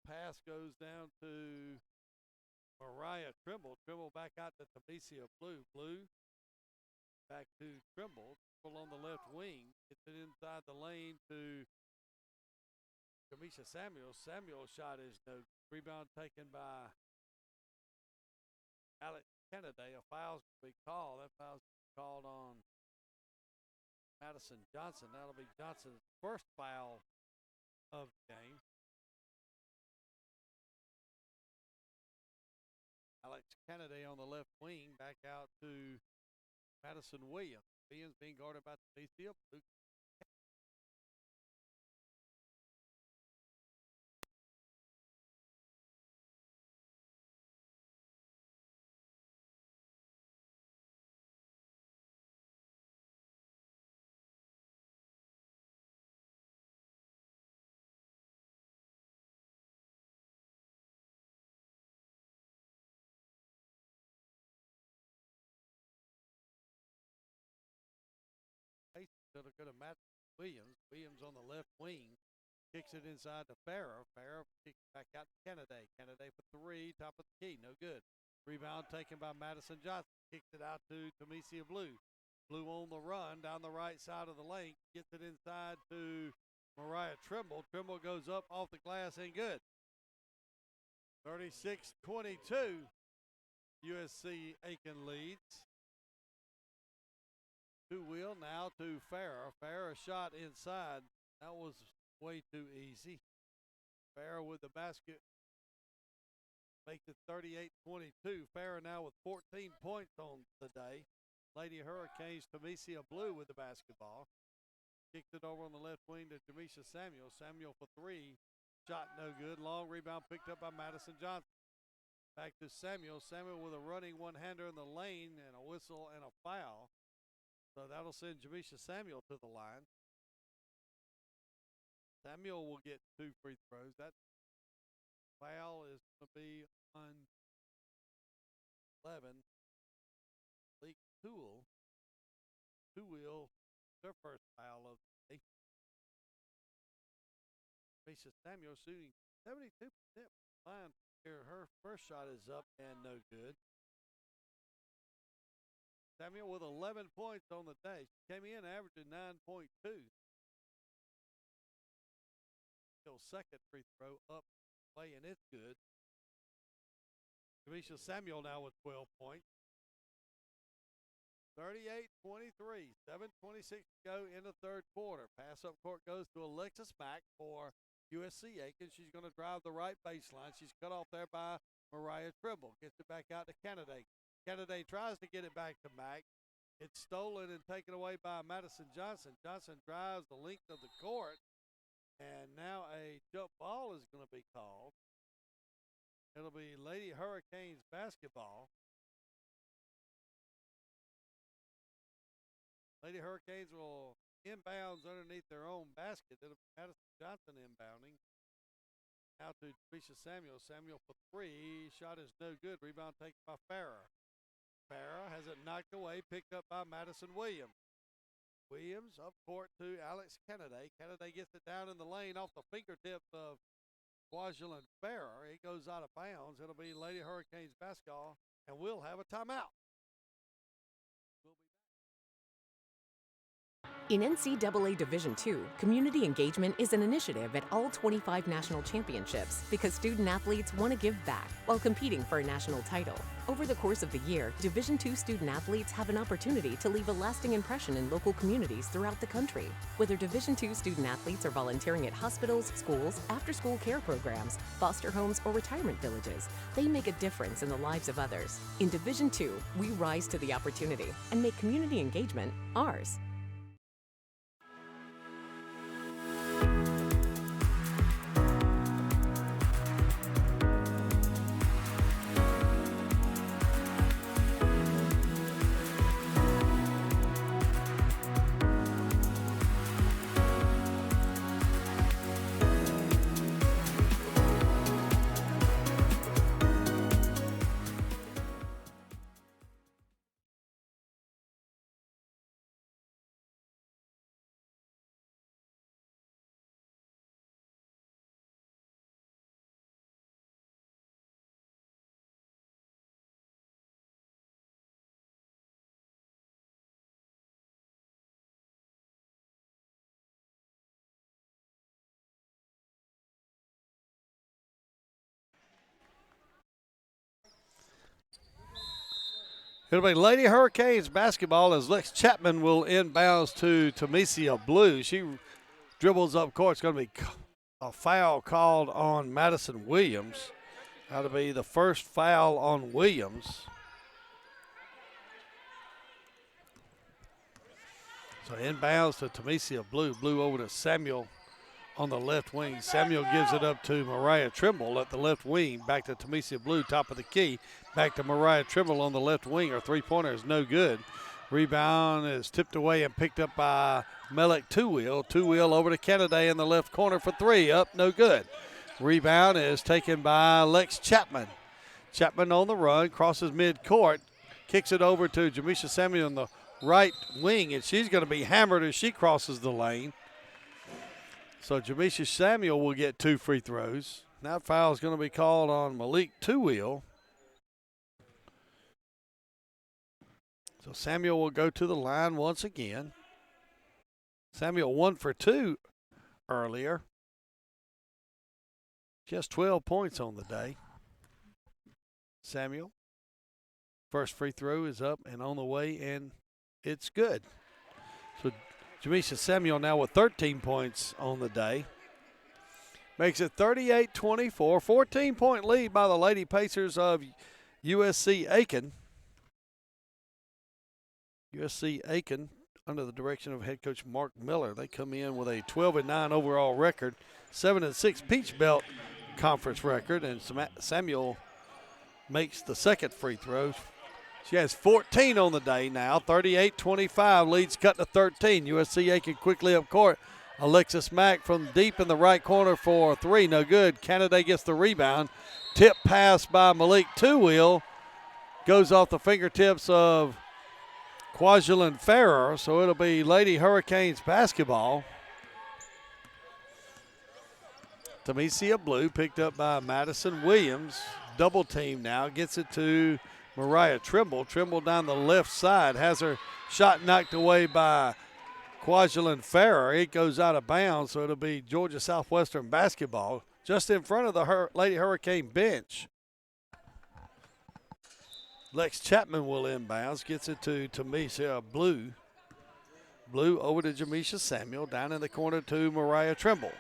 Pass goes down to Mariah Trimble. Trimble back out to Tamesia Blue. Blue back to Trimble. Trimble on the left wing. Gets it inside the lane to Jamisha Samuels. Samuels' shot is no. Rebound taken by Alex Kennedy. A foul's going to be called. That foul's called on Madison Johnson. That'll be Johnson's first foul of the game. Alex Kennedy on the left wing, back out to Madison Williams. Williams being guarded by Tamesia Blue. That'll go to Matt Williams. Williams on the left wing. Kicks it inside to Farrah. Farrah kicks back out to Kennedy. Kennedy for 3. Top of the key. No good. Rebound taken by Madison Johnson. Kicks it out to Tamesia Blue. Blue on the run down the right side of the lane. Gets it inside to Mariah Trimble. Trimble goes up off the glass and good. 36-22. USC Aiken leads. Who will now to Farrah. Farrah shot inside. That was way too easy. Farrah with the basket. Make it 38-22. Farrah now with 14 points on the day. Lady Hurricanes, Tamesia Blue with the basketball. Kicked it over on the left wing to Jamisha Samuel. Samuel for 3. Shot no good. Long rebound picked up by Madison Johnson. Back to Samuel. Samuel with a running one-hander in the lane and a whistle and a foul. So that'll send Jamisha Samuel to the line. Samuel will get 2 free throws. That foul is going to be on 11. Lee Toole, who will their first foul of the day. Jamisha Samuel shooting 72% line here. Her first shot is up and no good. Samuel with 11 points on the day. She came in averaging 9.2. Still second free throw up, play, and it's good. Jamisha Samuel now with 12 points. 38-23, 7:26 to go in the third quarter. Pass up court goes to Alexis Mack for USC Aiken. She's going to drive the right baseline. She's cut off there by Mariah Trimble. Gets it back out to Kennedy. Kennedy tries to get it back to Mack. It's stolen and taken away by Madison Johnson. Johnson drives the length of the court, and now a jump ball is going to be called. It'll be Lady Hurricanes basketball. Lady Hurricanes will inbounds underneath their own basket. It'll be Madison Johnson inbounding. Now to Jamisha Samuel. Samuel for 3. Shot is no good. Rebound taken by Farrah. Farrah has it knocked away, picked up by Madison Williams. Williams up court to Alex Kennedy. Kennedy gets it down in the lane off the fingertips of Kwajalein Farrah. It goes out of bounds. It'll be Lady Hurricanes basketball, and we'll have a timeout. In NCAA Division II, community engagement is an initiative at all 25 national championships because student-athletes want to give back while competing for a national title. Over the course of the year, Division II student-athletes have an opportunity to leave a lasting impression in local communities throughout the country. Whether Division II student-athletes are volunteering at hospitals, schools, after-school care programs, foster homes, or retirement villages, they make a difference in the lives of others. In Division II, we rise to the opportunity and make community engagement ours. It'll be Lady Hurricanes basketball as Lex Chapman will inbounds to Tamesia Blue. She dribbles up court. It's going to be a foul called on Madison Williams. That'll be the first foul on Williams. So inbounds to Tamesia Blue. Blue over to Samuel on the left wing. Samuel gives it up to Mariah Trimble at the left wing. Back to Tamesia Blue, top of the key. Back to Mariah Trimble on the left wing. Her three-pointer is no good. Rebound is tipped away and picked up by Melek Two-Wheel. Two-Wheel over to Kennedy in the left corner for three. Up, no good. Rebound is taken by Lex Chapman. Chapman on the run, crosses midcourt, kicks it over to Jamisha Samuel on the right wing, and she's going to be hammered as she crosses the lane. So Jamisha Samuel will get 2 free throws. That foul is going to be called on Malik Two-Wheel. So Samuel will go to the line once again. Samuel 1 for 2 earlier. Just 12 points on the day. Samuel, first free throw is up and on the way, and it's good. So Jamisha Samuel now with 13 points on the day. Makes it 38-24. 14-point lead by the Lady Pacers of USC Aiken. USC Aiken, under the direction of head coach Mark Miller, they come in with a 12-9 overall record, 7-6 Peach Belt conference record, and Samuel makes the second free throw. She has 14 on the day now. 38-25, leads cut to 13. USC Aiken quickly up court. Alexis Mack from deep in the right corner for 3, no good. Canada gets the rebound. Tip pass by Malik Two-Wheel. Goes off the fingertips of Kwajalein Farrer, so it'll be Lady Hurricanes basketball. Tamesia Blue picked up by Madison Williams. Double team now. Gets it to Mariah Trimble. Trimble down the left side. Has her shot knocked away by Kwajalein Farrer. It goes out of bounds, so it'll be Georgia Southwestern basketball just in front of the Lady Hurricane bench. Lex Chapman will inbounds. Gets it to Tamesia Blue. Blue over to Jamisha Samuel. Down in the corner to Mariah Trimble.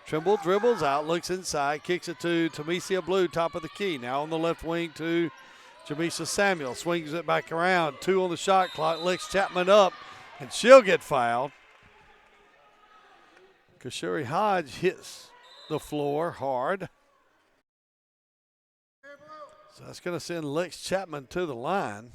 Trimble dribbles out, looks inside, kicks it to Tamesia Blue, top of the key. Now on the left wing to Jamisha Samuel. Swings it back around. 2 on the shot clock. Lex Chapman up, and she'll get fouled. Kashuri Hodge hits the floor hard. So that's going to send Lex Chapman to the line.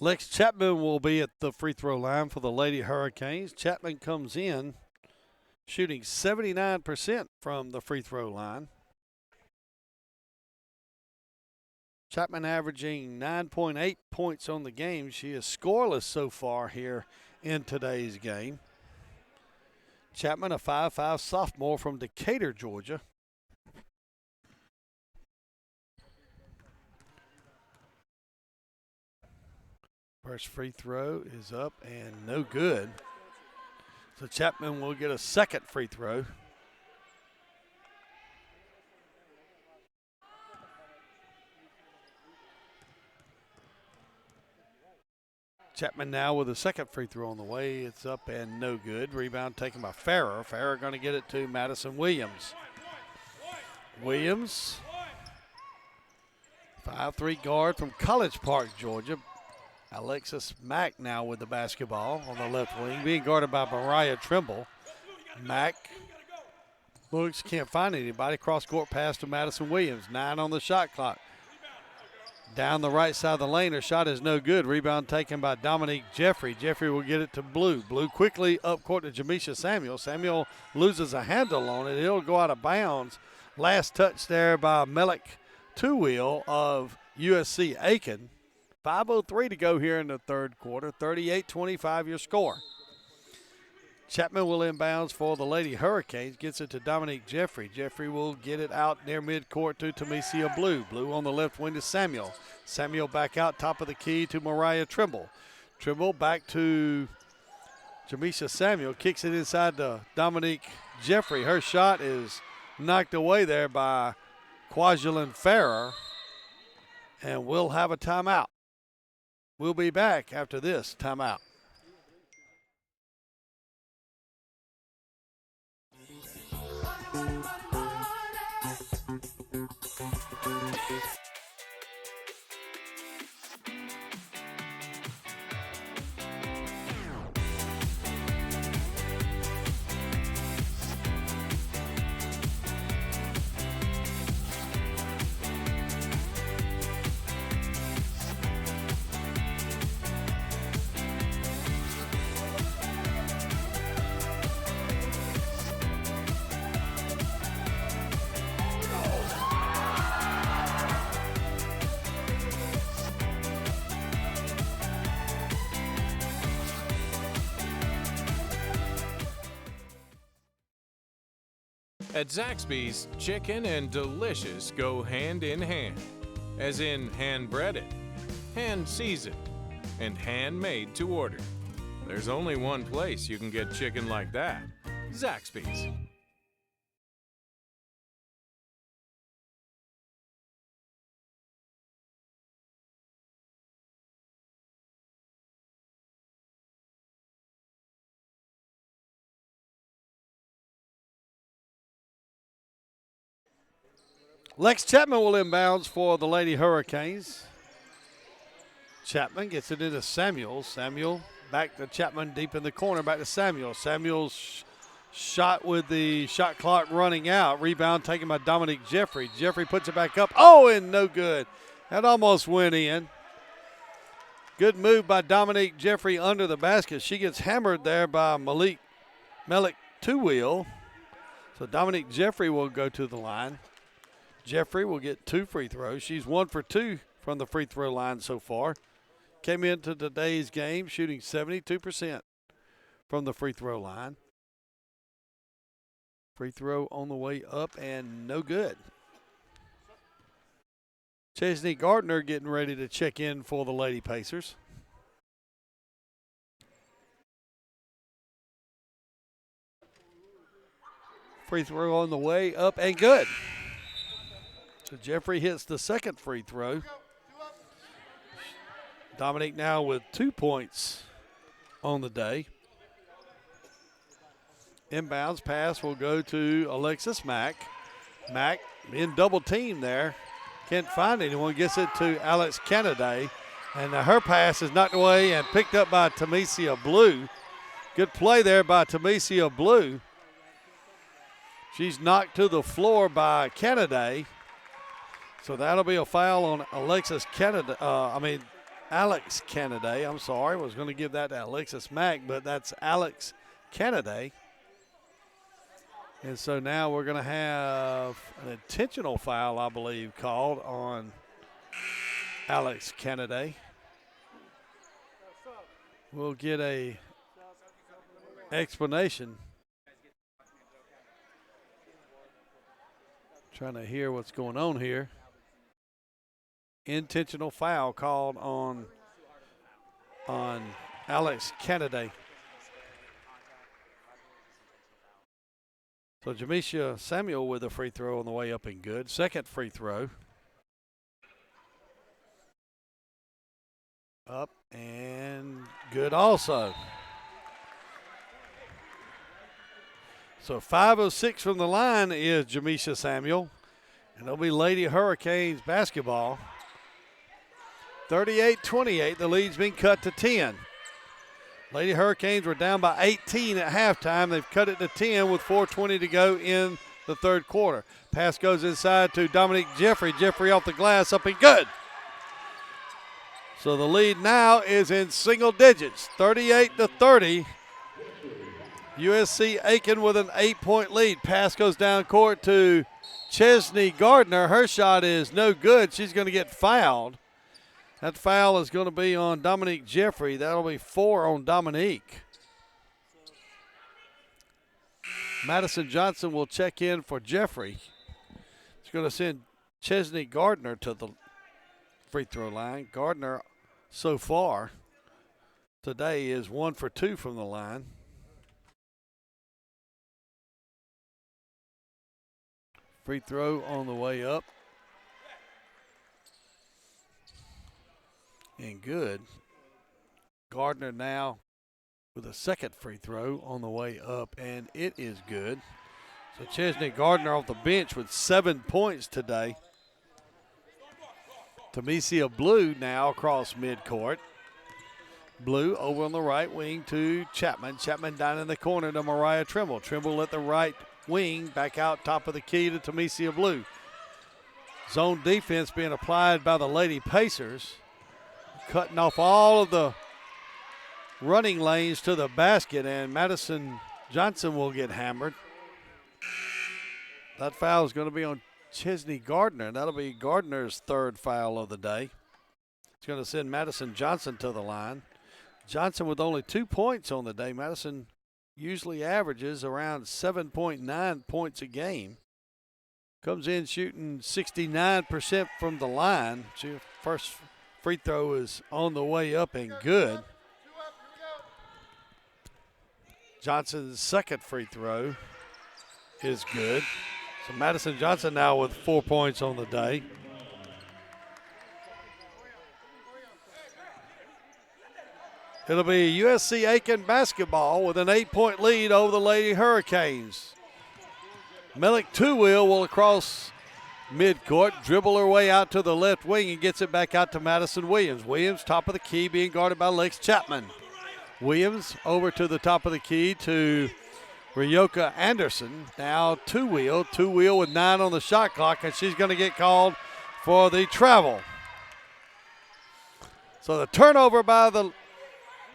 Lex Chapman will be at the free throw line for the Lady Hurricanes. Chapman comes in shooting 79% from the free throw line. Chapman averaging 9.8 points on the game. She is scoreless so far here in today's game. Chapman, a 5'5" sophomore from Decatur, Georgia. First free throw is up and no good. So Chapman will get a second free throw. Chapman now with the second free throw on the way. It's up and no good. Rebound taken by Farrer. Farrer going to get it to Madison Williams. Williams, 5'3" guard from College Park, Georgia. Alexis Mack now with the basketball on the left wing, being guarded by Mariah Trimble. Mack looks, can't find anybody. Cross-court pass to Madison Williams. 9 on the shot clock. Down the right side of the lane, her shot is no good. Rebound taken by Dominique Jeffrey. Jeffrey will get it to Blue. Blue quickly up court to Jamisha Samuel. Samuel loses a handle on it. It'll go out of bounds. Last touch there by Melik Two-Wheel of USC Aiken. 5:03 to go here in the third quarter. 38-25 your score. Chapman will inbounds for the Lady Hurricanes. Gets it to Dominique Jeffrey. Jeffrey will get it out near midcourt to Tamesia Blue. Blue on the left wing to Samuel. Samuel back out top of the key to Mariah Trimble. Trimble back to Jamisha Samuel. Kicks it inside to Dominique Jeffrey. Her shot is knocked away there by Kwajalein Farrer. And we'll have a timeout. We'll be back after this timeout. At Zaxby's, chicken and delicious go hand in hand, as in hand-breaded, hand-seasoned, and handmade to order. There's only one place you can get chicken like that: Zaxby's. Lex Chapman will inbounds for the Lady Hurricanes. Chapman gets it into Samuel. Samuel back to Chapman deep in the corner, back to Samuel. Samuel's shot with the shot clock running out. Rebound taken by Dominique Jeffrey. Jeffrey puts it back up. Oh, and no good. That almost went in. Good move by Dominique Jeffrey under the basket. She gets hammered there by Melik Two-Wheel. So Dominique Jeffrey will go to the line. Jeffrey will get 2 free throws. She's 1 for 2 from the free throw line so far. Came into today's game shooting 72% from the free throw line. Free throw on the way up and no good. Chesney Gardner getting ready to check in for the Lady Pacers. Free throw on the way up and good. So Jeffrey hits the second free throw. Dominique now with 2 points on the day. Inbounds pass will go to Alexis Mack. Mack in double team there. Can't find anyone. Gets it to Alex Kennedy. And her pass is knocked away and picked up by Tamesia Blue. Good play there by Tamesia Blue. She's knocked to the floor by Kennedy. So that'll be a foul on Alex Kennedy. I'm sorry. I was going to give that to Alexis Mack, but that's Alex Kennedy. And so now we're going to have an intentional foul, I believe, called on Alex Kennedy. We'll get a explanation. Trying to hear what's going on here. Intentional foul called on Alex Kennedy. So Jamisha Samuel with a free throw on the way up and good. Second free throw. Up And good also. So 5 of 6 from the line is Jamisha Samuel. And it'll be Lady Hurricanes basketball. 38-28, the lead's been cut to 10. Lady Hurricanes were down by 18 at halftime. They've cut it to 10 with 4:20 to go in the third quarter. Pass goes inside to Dominique Jeffrey. Jeffrey off the glass, up and good. So the lead now is in single digits, 38-30. USC Aiken with an 8-point lead. Pass goes down court to Chesney Gardner. Her shot is no good. She's going to get fouled. That foul is going to be on Dominique Jeffrey. That'll be 4 on Dominique. Madison Johnson will check in for Jeffrey. He's going to send Chesney Gardner to the free throw line. Gardner, so far today, is 1 for 2 from the line. Free throw on the way up. And good. Gardner now with a second free throw on the way up, and it is good. So Chesney Gardner off the bench with 7 points today. Tamesia Blue now across midcourt. Blue over on the right wing to Chapman. Chapman down in the corner to Mariah Trimble. Trimble at the right wing, back out top of the key to Tamesia Blue. Zone defense being applied by the Lady Pacers. Cutting off all of the running lanes to the basket, and Madison Johnson will get hammered. That foul is going to be on Chesney Gardner. That'll be Gardner's third foul of the day. It's going to send Madison Johnson to the line. Johnson with only 2 points on the day. Madison usually averages around 7.9 points a game. Comes in shooting 69% from the line. First free throw is on the way up and good. Johnson's second free throw is good. So Madison Johnson now with 4 points on the day. It'll be USC Aiken basketball with an 8-point lead over the Lady Hurricanes. Melik Two-Wheel will across midcourt, dribble her way out to the left wing and gets it back out to Madison Williams. Williams, top of the key, being guarded by Lex Chapman. Williams over to the top of the key to Ryoka Anderson. Now Two-Wheel. Two-Wheel with 9 on the shot clock, and she's going to get called for the travel. So the turnover by the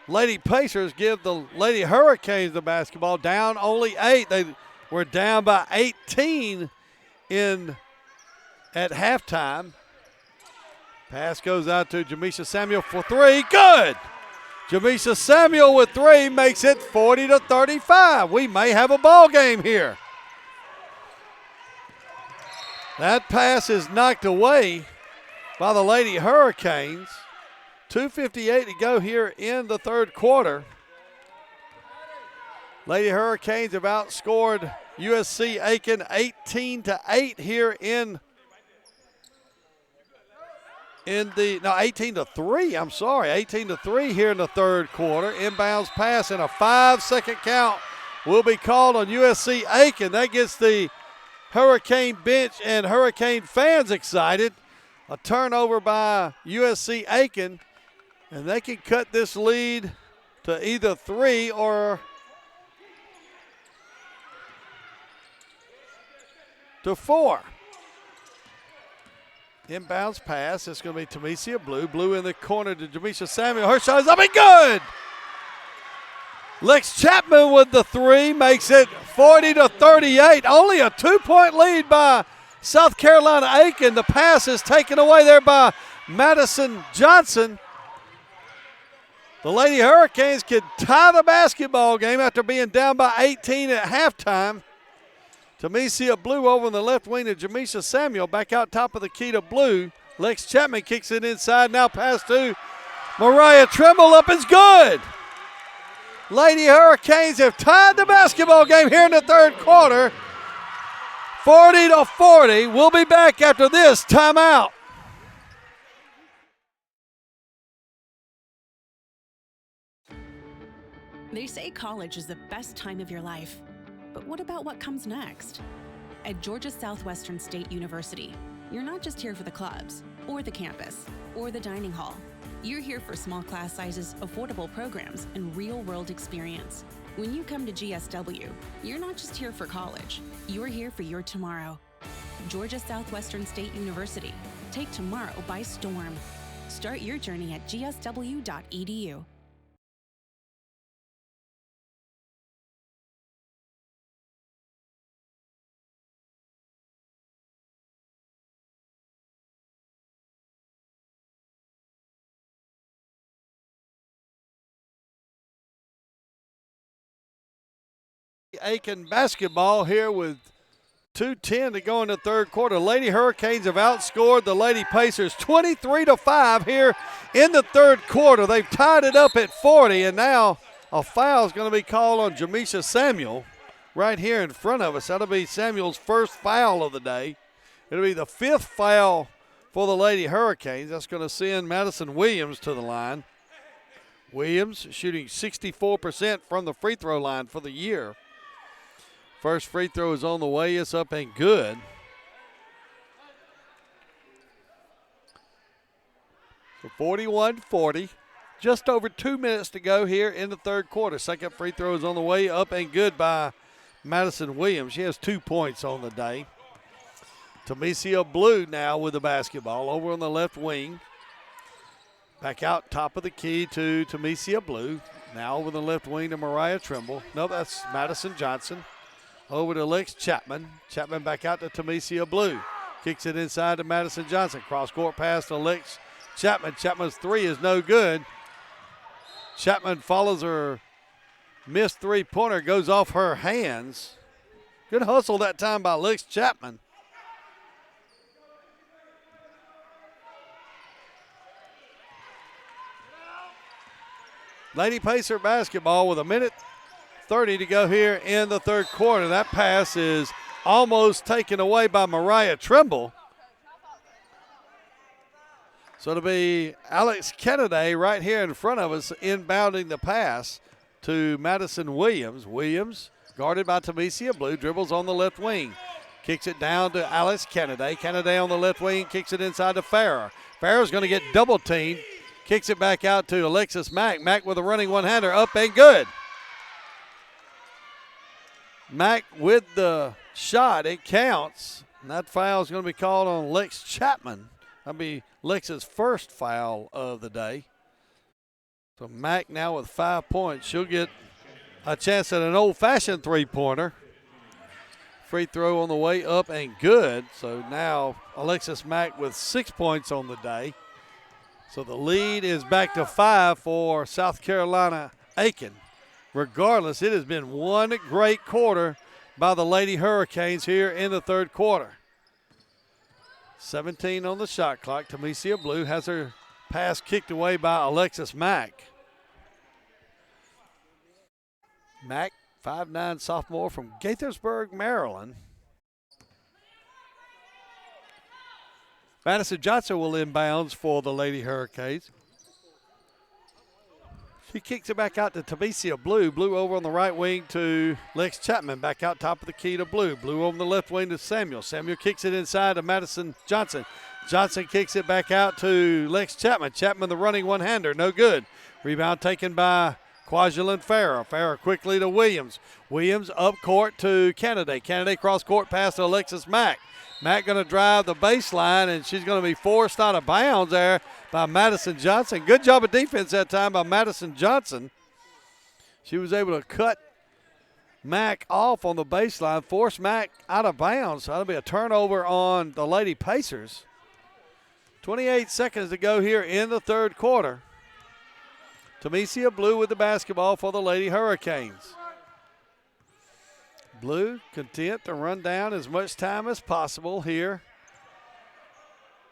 Lady Pacers give the Lady Hurricanes the basketball. Down only 8. They were down by 18 at halftime. Pass goes out to Jamisha Samuel for 3. Good! Jamisha Samuel with 3 makes it 40-35. We may have a ball game here. That pass is knocked away by the Lady Hurricanes. 2:58 to go here in the third quarter. Lady Hurricanes have outscored USC Aiken 18-8 here in 18-3. I'm sorry, 18-3 here in the third quarter. Inbounds pass and a 5-second count will be called on USC Aiken. That gets the Hurricane bench and Hurricane fans excited. A turnover by USC Aiken, and they can cut this lead to either 3 or to 4. Inbounds pass. It's going to be Tamesia Blue. Blue in the corner to Jamisha Samuel. Her shot is up and good. Lex Chapman with the 3 makes it 40-38. Only a 2-point lead by South Carolina Aiken. The pass is taken away there by Madison Johnson. The Lady Hurricanes could tie the basketball game after being down by 18 at halftime. Tamesia Blue over on the left wing to Jamisha Samuel. Back out top of the key to Blue. Lex Chapman kicks it inside. Now pass to Mariah Trimble. Up is good. Lady Hurricanes have tied the basketball game here in the third quarter. 40-40. We'll be back after this timeout. They say college is the best time of your life. But what about what comes next? At Georgia Southwestern State University, you're not just here for the clubs, or the campus, or the dining hall. You're here for small class sizes, affordable programs, and real-world experience. When you come to GSW, you're not just here for college. You're here for your tomorrow. Georgia Southwestern State University. Take tomorrow by storm. Start your journey at gsw.edu. Aiken basketball here with 2:10 to go in the third quarter. Lady Hurricanes have outscored the Lady Pacers 23-5 here in the third quarter. They've tied it up at 40, and now a foul is going to be called on Jamisha Samuel right here in front of us. That'll be Samuel's first foul of the day. It'll be the fifth foul for the Lady Hurricanes. That's going to send Madison Williams to the line. Williams shooting 64% from the free throw line for the year. First free throw is on the way. It's up and good. So 41-40. Just over 2 minutes to go here in the third quarter. Second free throw is on the way. Up and good by Madison Williams. She has 2 points on the day. Tamesia Blue now with the basketball over on the left wing. Back out top of the key to Tamesia Blue. Now over the left wing to Mariah Trimble. No, that's Madison Johnson. Over to Lex Chapman. Chapman back out to Tamesia Blue. Kicks it inside to Madison Johnson. Cross-court pass to Lex Chapman. Chapman's three is no good. Chapman follows her missed three-pointer. Goes off her hands. Good hustle that time by Lex Chapman. Lady Pacer basketball with 1:30 to go here in the third quarter. That pass is almost taken away by Mariah Trimble. So it'll be Alex Kennedy right here in front of us inbounding the pass to Madison Williams. Williams guarded by Tamesia Blue, dribbles on the left wing. Kicks it down to Alex Kennedy. Kennedy on the left wing, kicks it inside to Farrer. Farrer's going to get double teamed. Kicks it back out to Alexis Mack. Mack with a running one-hander, up and good. Mack with the shot, it counts. And that foul is going to be called on Lex Chapman. That'll be Lex's first foul of the day. So Mack now with 5 points. She'll get a chance at an old-fashioned three-pointer. Free throw on the way, up and good. So now Alexis Mack with 6 points on the day. So the lead is back to 5 for South Carolina Aiken. Regardless, it has been one great quarter by the Lady Hurricanes here in the third quarter. 17 on the shot clock. Tamesia Blue has her pass kicked away by Alexis Mack. Mack, 5'9" sophomore from Gaithersburg, Maryland. Madison Johnson will inbounds for the Lady Hurricanes. She kicks it back out to Tamesia Blue. Blue over on the right wing to Lex Chapman. Back out top of the key to Blue. Blue over the left wing to Samuel. Samuel kicks it inside to Madison Johnson. Johnson kicks it back out to Lex Chapman. Chapman the running one-hander. No good. Rebound taken by Kwajalein Farrer. Farrer quickly to Williams. Williams up court to Kennedy. Kennedy cross court pass to Alexis Mack. Mack going to drive the baseline, and she's going to be forced out of bounds there by Madison Johnson. Good job of defense that time by Madison Johnson. She was able to cut Mack off on the baseline, force Mack out of bounds. So that'll be a turnover on the Lady Pacers. 28 seconds to go here in the third quarter. Tamesia Blue with the basketball for the Lady Hurricanes. Blue content to run down as much time as possible here.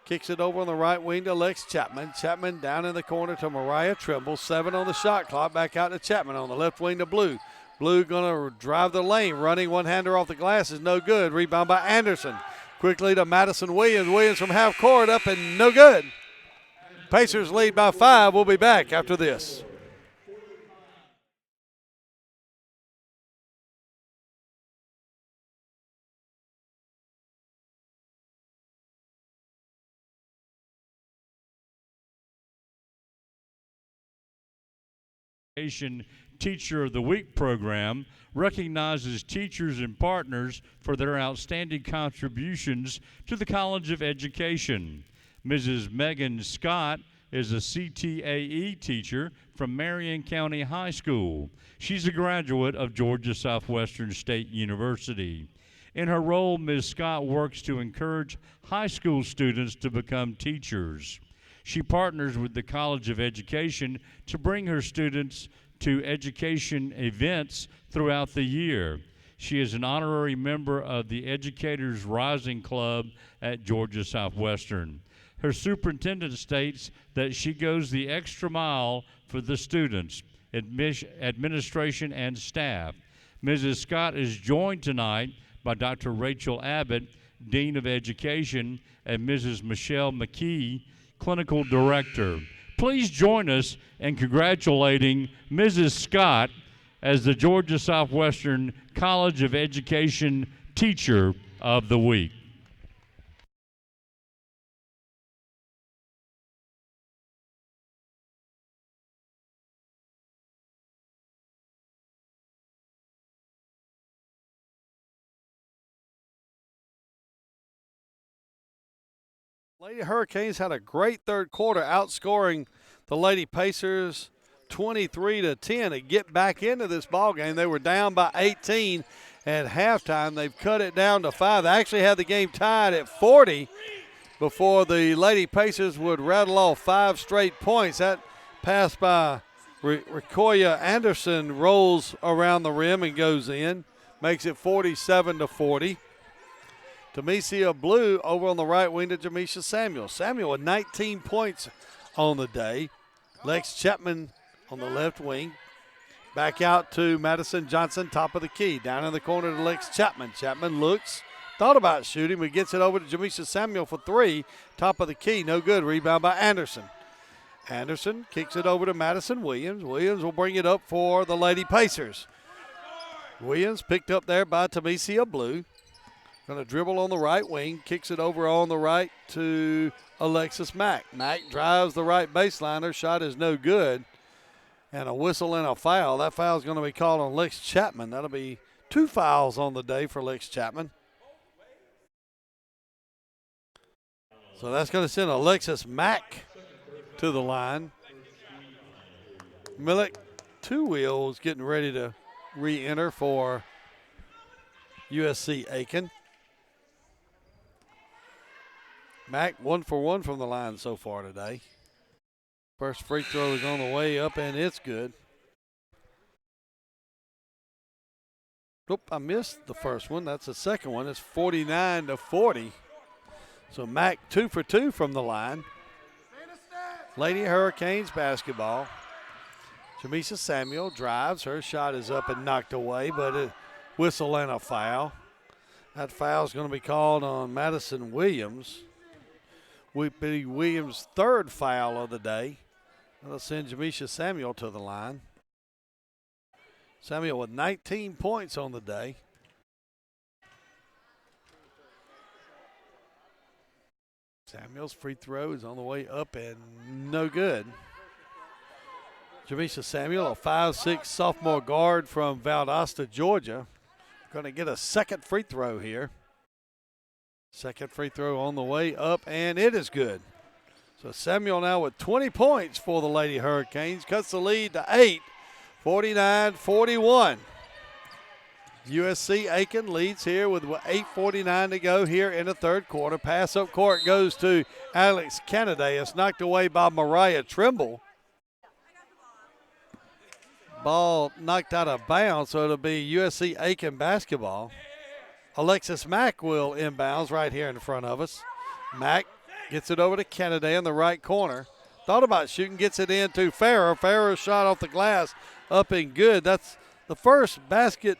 Kicks it over on the right wing to Lex Chapman. Chapman down in the corner to Mariah Trimble. 7 on the shot clock. Back out to Chapman on the left wing to Blue. Blue going to drive the lane. Running one-hander off the glass is no good. Rebound by Anderson. Quickly to Madison Williams. Williams from half court up and no good. Pacers lead by 5. We'll be back after this. Education Teacher of the Week program recognizes teachers and partners for their outstanding contributions to the College of Education. Mrs. Megan Scott is a CTAE teacher from Marion County High School. She's a graduate of Georgia Southwestern State University. In her role, Ms. Scott works to encourage high school students to become teachers. She partners with the College of Education to bring her students to education events throughout the year. She is an honorary member of the Educators Rising Club at Georgia Southwestern. Her superintendent states that she goes the extra mile for the students, administration, and staff. Mrs. Scott is joined tonight by Dr. Rachel Abbott, Dean of Education, and Mrs. Michelle McKee, Clinical Director. Please join us in congratulating Mrs. Scott as the Georgia Southwestern College of Education Teacher of the Week. Lady Hurricanes had a great third quarter, outscoring the Lady Pacers 23-10 to get back into this ball game. They were down by 18 at halftime. They've cut it down to 5. They actually had the game tied at 40 before the Lady Pacers would rattle off 5 straight points. That pass by Ricoya Anderson rolls around the rim and goes in, makes it 47-40. Demesia Blue over on the right wing to Jamisha Samuel. Samuel with 19 points on the day. Lex Chapman on the left wing. Back out to Madison Johnson, top of the key. Down in the corner to Lex Chapman. Chapman looks, thought about shooting, but gets it over to Jamisha Samuel for 3. Top of the key, no good. Rebound by Anderson. Anderson kicks it over to Madison Williams. Williams will bring it up for the Lady Pacers. Williams picked up there by Demesia Blue. Going to dribble on the right wing, kicks it over on the right to Alexis Mack. Mack drives the right baseline. Her shot is no good. And a whistle and a foul. That foul is going to be called on Lex Chapman. That'll be 2 fouls on the day for Lex Chapman. So that's going to send Alexis Mack to the line. Millick Two Wheels getting ready to re-enter for USC Aiken. Mack 1 for 1 from the line so far today. First free throw is on the way up, and it's good. Oop, I missed the first one. That's the second one. It's 49-40. So Mack 2 for 2 from the line. Lady Hurricanes basketball. Jamisha Samuel drives. Her shot is up and knocked away, but a whistle and a foul. That foul is going to be called on Madison Williams. Would be Williams' third foul of the day. That'll send Jamisha Samuel to the line. Samuel with 19 points on the day. Samuel's free throw is on the way up and no good. Jamisha Samuel, a 5'6" sophomore guard from Valdosta, Georgia. Going to get a second free throw here. Second free throw on the way up, and it is good. So Samuel now with 20 points for the Lady Hurricanes. Cuts the lead to 8, 49-41. USC Aiken leads here with 8:49 to go here in the third quarter. Pass up court goes to Alex Kennedy. It's knocked away by Mariah Trimble. Ball knocked out of bounds, so it'll be USC Aiken basketball. Alexis Mack will inbounds right here in front of us. Mack gets it over to Kennedy in the right corner. Thought about shooting, gets it in to Farrer. Farrer's shot off the glass, up and good. That's the first basket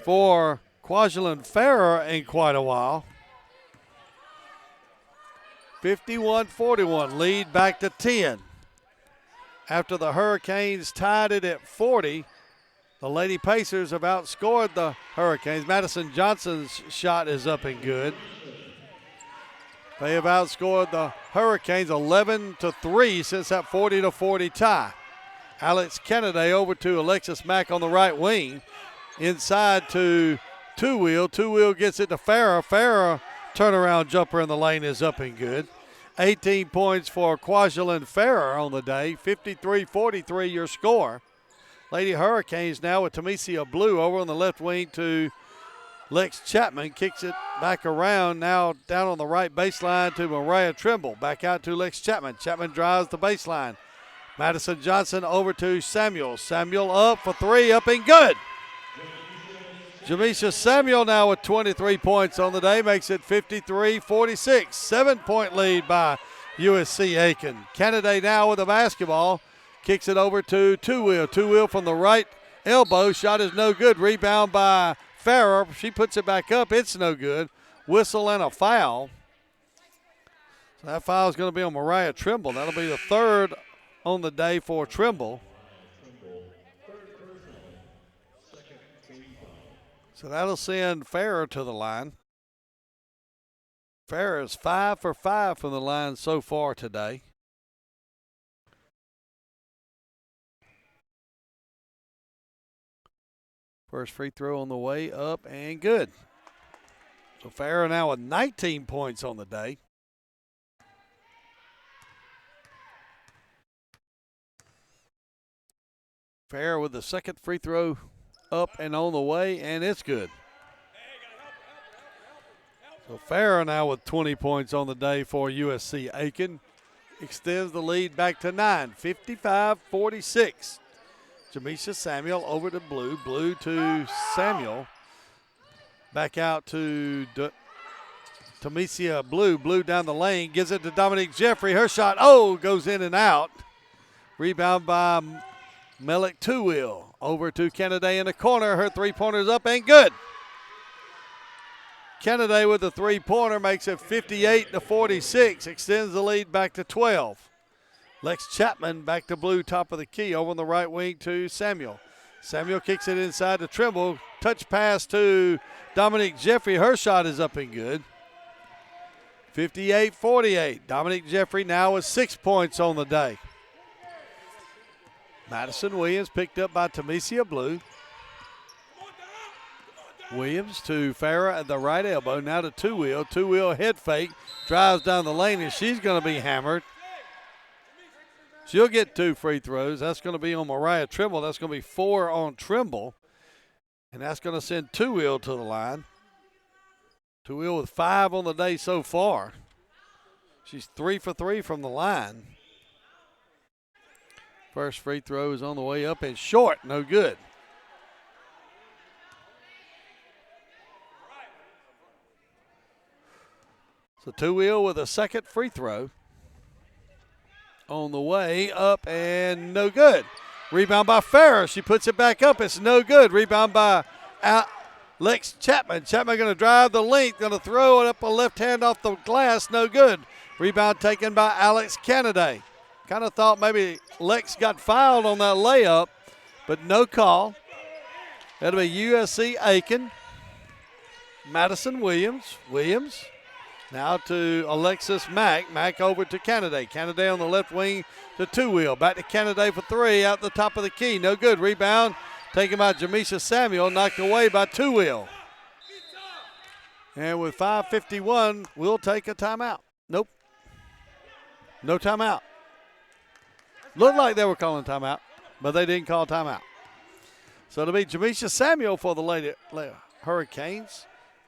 for Kwajalein Farrer in quite a while. 51-41, lead back to 10. After the Hurricanes tied it at 40, the Lady Pacers have outscored the Hurricanes. Madison Johnson's shot is up and good. They have outscored the Hurricanes 11-3 since that 40-40 tie. Alex Kennedy over to Alexis Mack on the right wing. Inside to Two Wheel. Two Wheel gets it to Farah. Farah turnaround jumper in the lane is up and good. 18 points for Kwajalein Farah on the day. 53-43 your score. Lady Hurricanes now with Tamesia Blue over on the left wing to Lex Chapman. Kicks it back around now down on the right baseline to Mariah Trimble. Back out to Lex Chapman. Chapman drives the baseline. Madison Johnson over to Samuel. Samuel up for three, up and good. Jamisha Samuel now with 23 points on the day, makes it 53-46. 7-point lead by USC Aiken. Kennedy now with the basketball. Kicks it over to Two Wheel. Two Wheel from the right elbow. Shot is no good. Rebound by Farah. She puts it back up. It's no good. Whistle and a foul. So that foul is going to be on Mariah Trimble. That'll be the third on the day for Trimble. So that'll send Farah to the line. Farah is 5 for 5 from the line so far today. First free throw on the way up and good. So Farah now with 19 points on the day. Farah with the second free throw up and on the way, and it's good. So Farah now with 20 points on the day for USC Aiken. Extends the lead back to 9, 55-46. Jamisha Samuel over to Blue. Blue to Samuel. Back out to Tamesia Blue. Blue down the lane. Gives it to Dominique Jeffrey. Her shot, goes in and out. Rebound by Melik Two Wheel. Over to Kennedy in the corner. Her three-pointer's up and good. Kennedy with the three-pointer makes it 58-46. Extends the lead back to 12. Lex Chapman back to Blue, top of the key, over on the right wing to Samuel. Samuel kicks it inside to Trimble. Touch pass to Dominique Jeffrey. Her shot is up and good. 58-48. Dominique Jeffrey now with 6 points on the day. Madison Williams picked up by Tamesia Blue. Williams to Farah at the right elbow. Now to Two Wheel. Two Wheel head fake. Drives down the lane, and she's going to be hammered. She'll get 2 free throws. That's going to be on Mariah Trimble. That's going to be 4 on Trimble. And that's going to send Two Wheel to the line. Two Wheel with 5 on the day so far. She's 3 for 3 from the line. First free throw is on the way up and short. No good. So Two Wheel with a second free throw. On the way up and no good. Rebound by Farah. She puts it back up. It's no good. Rebound by Lex Chapman. Chapman going to drive the length. Going to throw it up a left hand off the glass. No good. Rebound taken by Alex Kennedy. Kind of thought maybe Lex got fouled on that layup, but no call. That'll be USC Aiken. Madison Williams. Williams. Now to Alexis Mack. Mack over to Kennedy. Kennedy on the left wing to Two Wheel. Back to Kennedy for 3 out the top of the key. No good. Rebound taken by Jamisha Samuel. Knocked away by Two Wheel. And with 5:51, we'll take a timeout. Nope. No timeout. Looked like they were calling timeout, but they didn't call timeout. So it'll be Jamisha Samuel for the Lady Hurricanes.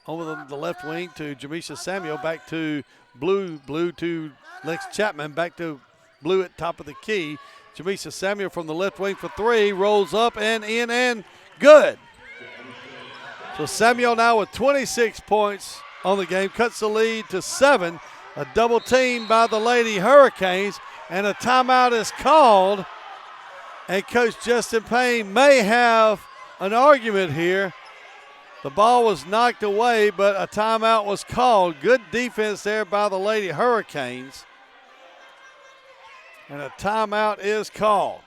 Over the left wing to Jamisha Samuel. Back to Blue. Blue to Lex Chapman. Back to Blue at top of the key. Jamisha Samuel from the left wing for 3. Rolls up and in and good. So Samuel now with 26 points on the game. Cuts the lead to 7. A double team by the Lady Hurricanes. And a timeout is called. And Coach Justin Payne may have an argument here. The ball was knocked away, but a timeout was called. Good defense there by the Lady Hurricanes. And a timeout is called.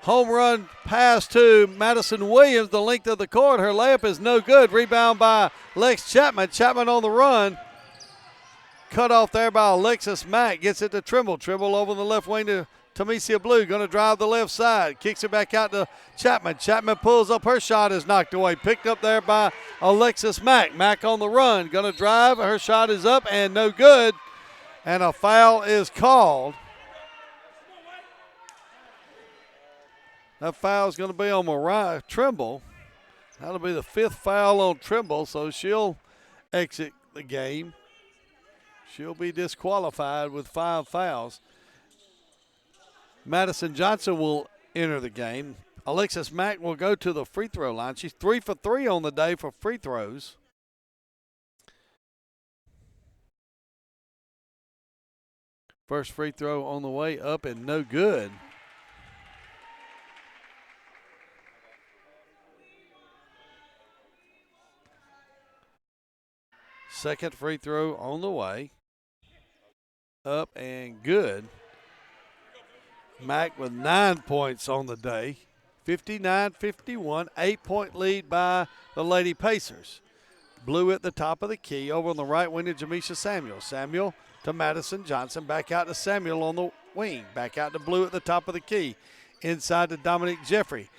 Home run pass to Madison Williams, the length of the court. Her layup is no good. Rebound by Lex Chapman. Chapman on the run. Cut off there by Alexis Mack. Gets it to Trimble. Trimble over the left wing to Tamesia Blue. Going to drive the left side. Kicks it back out to Chapman. Chapman pulls up. Her shot is knocked away. Picked up there by Alexis Mack. Mack on the run. Going to drive. Her shot is up and no good. And a foul is called. That foul is going to be on Mariah Trimble. That'll be the 5th foul on Trimble, so she'll exit the game. She'll be disqualified with 5 fouls. Madison Johnson will enter the game. Alexis Mack will go to the free throw line. She's 3 for 3 on the day for free throws. First free throw on the way up and no good. Second free throw on the way. Up and good. Mack with 9 points on the day. 59-51, 8-point lead by the Lady Pacers. Blue at the top of the key. Over on the right wing to Jamisha Samuel. Samuel to Madison Johnson. Back out to Samuel on the wing. Back out to Blue at the top of the key. Inside to Dominique Jeffrey.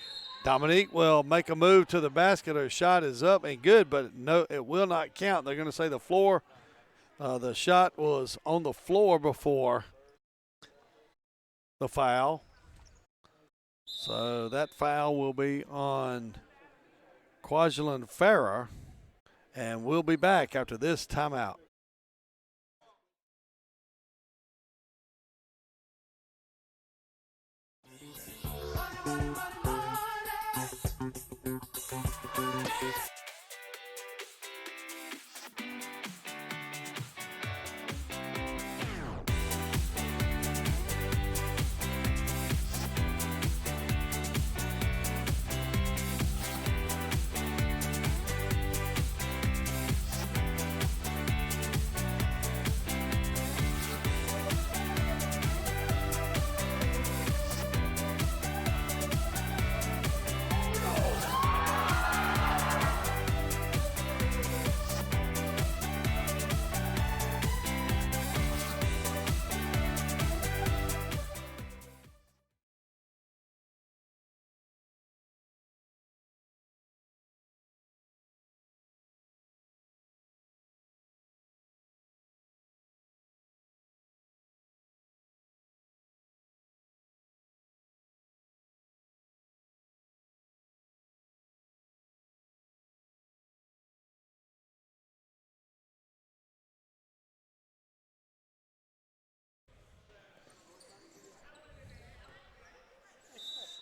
Dominique will make a move to the basket. Her shot is up and good, but no, it will not count. They're going to say the shot was on the floor before the foul. So that foul will be on Kwajalein Farrer, and we'll be back after this timeout.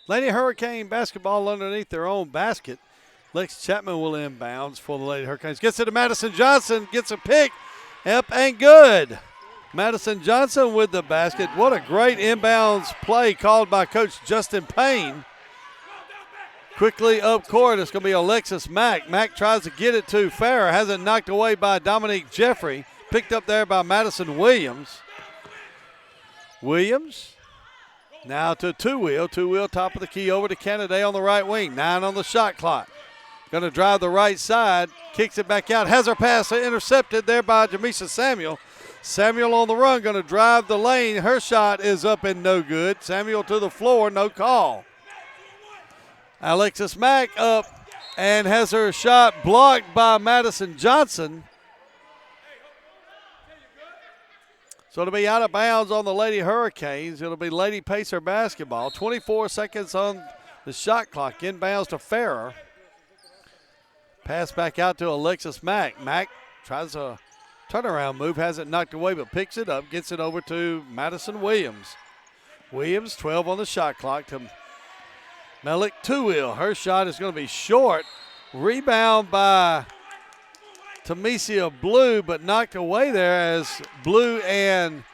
Lady Hurricane basketball underneath their own basket. Lex Chapman will inbounds for the Lady Hurricanes. Gets it to Madison Johnson. Gets a pick. Up and good. Madison Johnson with the basket. What a great inbounds play called by Coach Justin Payne. Quickly up court, it's going to be Alexis Mack. Mack tries to get it to Farrer. Has it knocked away by Dominique Jeffrey. Picked up there by Madison Williams. Williams. Now to Two-Wheel. Two-Wheel top of the key over to Kennedy on the right wing. 9 on the shot clock. Going to drive the right side. Kicks it back out. Has her pass intercepted there by Jamisha Samuel. Samuel on the run. Going to drive the lane. Her shot is up and no good. Samuel to the floor. No call. Alexis Mack up and has her shot blocked by Madison Johnson. So it'll be out of bounds on the Lady Hurricanes. It'll be Lady Pacer basketball. 24 seconds on the shot clock. Inbounds to Farrer. Pass back out to Alexis Mack. Mack tries a turnaround move. Has it knocked away but picks it up. Gets it over to Madison Williams. Williams, 12 on the shot clock to Melik Two-Wheel. Her shot is going to be short. Rebound by Tamesia Blue, but knocked away there as Blue and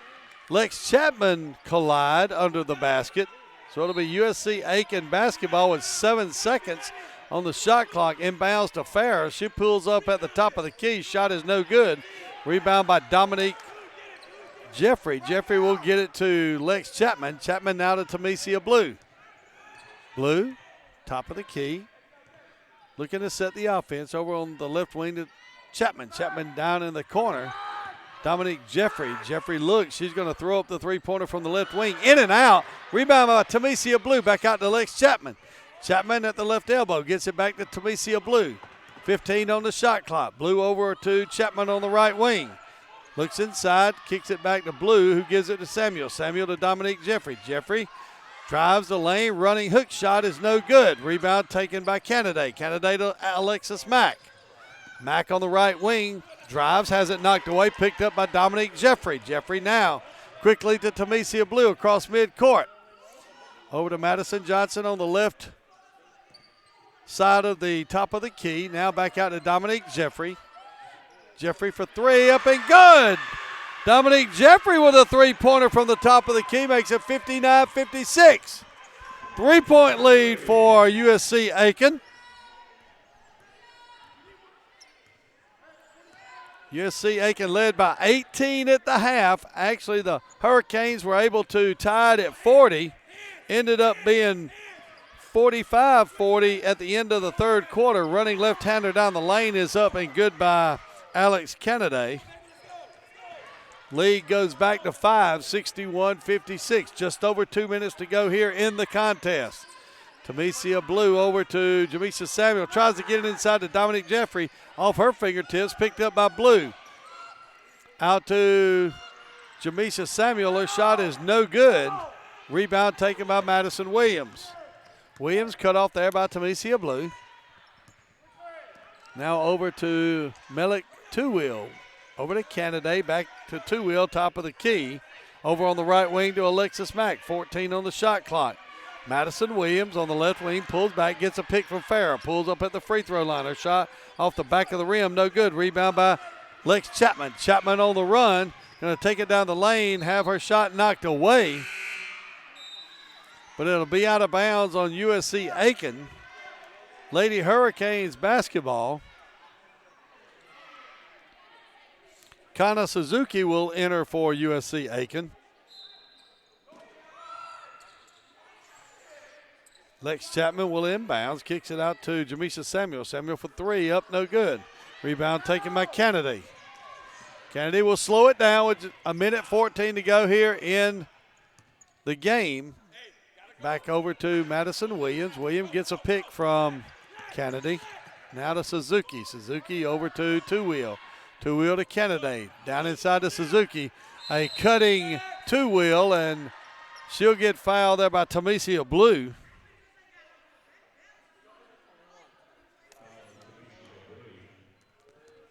Lex Chapman collide under the basket. So it'll be USC Aiken basketball with 7 seconds on the shot clock. Inbounds to Farrer. She pulls up at the top of the key. Shot is no good. Rebound by Dominique Jeffrey. Jeffrey will get it to Lex Chapman. Chapman now to Tamesia Blue. Blue, top of the key. Looking to set the offense over on the left wing to Chapman. Chapman down in the corner. Dominique Jeffrey. Jeffrey looks. She's going to throw up the three-pointer from the left wing. In and out. Rebound by Tamesia Blue. Back out to Lex Chapman. Chapman at the left elbow. Gets it back to Tamesia Blue. 15 on the shot clock. Blue over to Chapman on the right wing. Looks inside. Kicks it back to Blue, who gives it to Samuel. Samuel to Dominique Jeffrey. Jeffrey drives the lane. Running hook shot is no good. Rebound taken by Candidate. Candidate to Alexis Mack. Mack on the right wing. Drives, has it knocked away, picked up by Dominique Jeffrey. Jeffrey now quickly to Tamesia Blue across midcourt. Over to Madison Johnson on the left side of the top of the key. Now back out to Dominique Jeffrey. Jeffrey for three, up and good. Dominique Jeffrey with a three-pointer from the top of the key makes it 59-56. 3-point lead for USC Aiken. USC Aiken led by 18 at the half. Actually, the Hurricanes were able to tie it at 40. Ended up being 45-40 at the end of the third quarter. Running left-hander down the lane is up and good by Alex Kennedy. Lead goes back to 5, 61-56. Just over 2 minutes to go here in the contest. Tamesia Blue over to Jamisha Samuel. Tries to get it inside to Dominique Jeffrey. Off her fingertips, picked up by Blue. Out to Jamisha Samuel. Her shot is no good. Rebound taken by Madison Williams. Williams cut off there by Tamesia Blue. Now over to Melik Two-Wheel. Over to Candidate, back to Two-Wheel, top of the key. Over on the right wing to Alexis Mack, 14 on the shot clock. Madison Williams on the left wing pulls back, gets a pick from Farrah, pulls up at the free throw line. Her shot off the back of the rim, no good. Rebound by Lex Chapman. Chapman on the run, going to take it down the lane, have her shot knocked away. But it'll be out of bounds on USC Aiken. Lady Hurricanes basketball. Kana Suzuki will enter for USC Aiken. Lex Chapman will inbounds, kicks it out to Jamisha Samuel. Samuel for three, up no good. Rebound taken by Kennedy. Kennedy will slow it down with a minute 14 to go here in the game. Back over to Madison Williams. Williams gets a pick from Kennedy. Now to Suzuki. Suzuki over to Two-Wheel. Two-Wheel to Kennedy. Down inside to Suzuki. A cutting Two-Wheel, and she'll get fouled there by Tamesia Blue.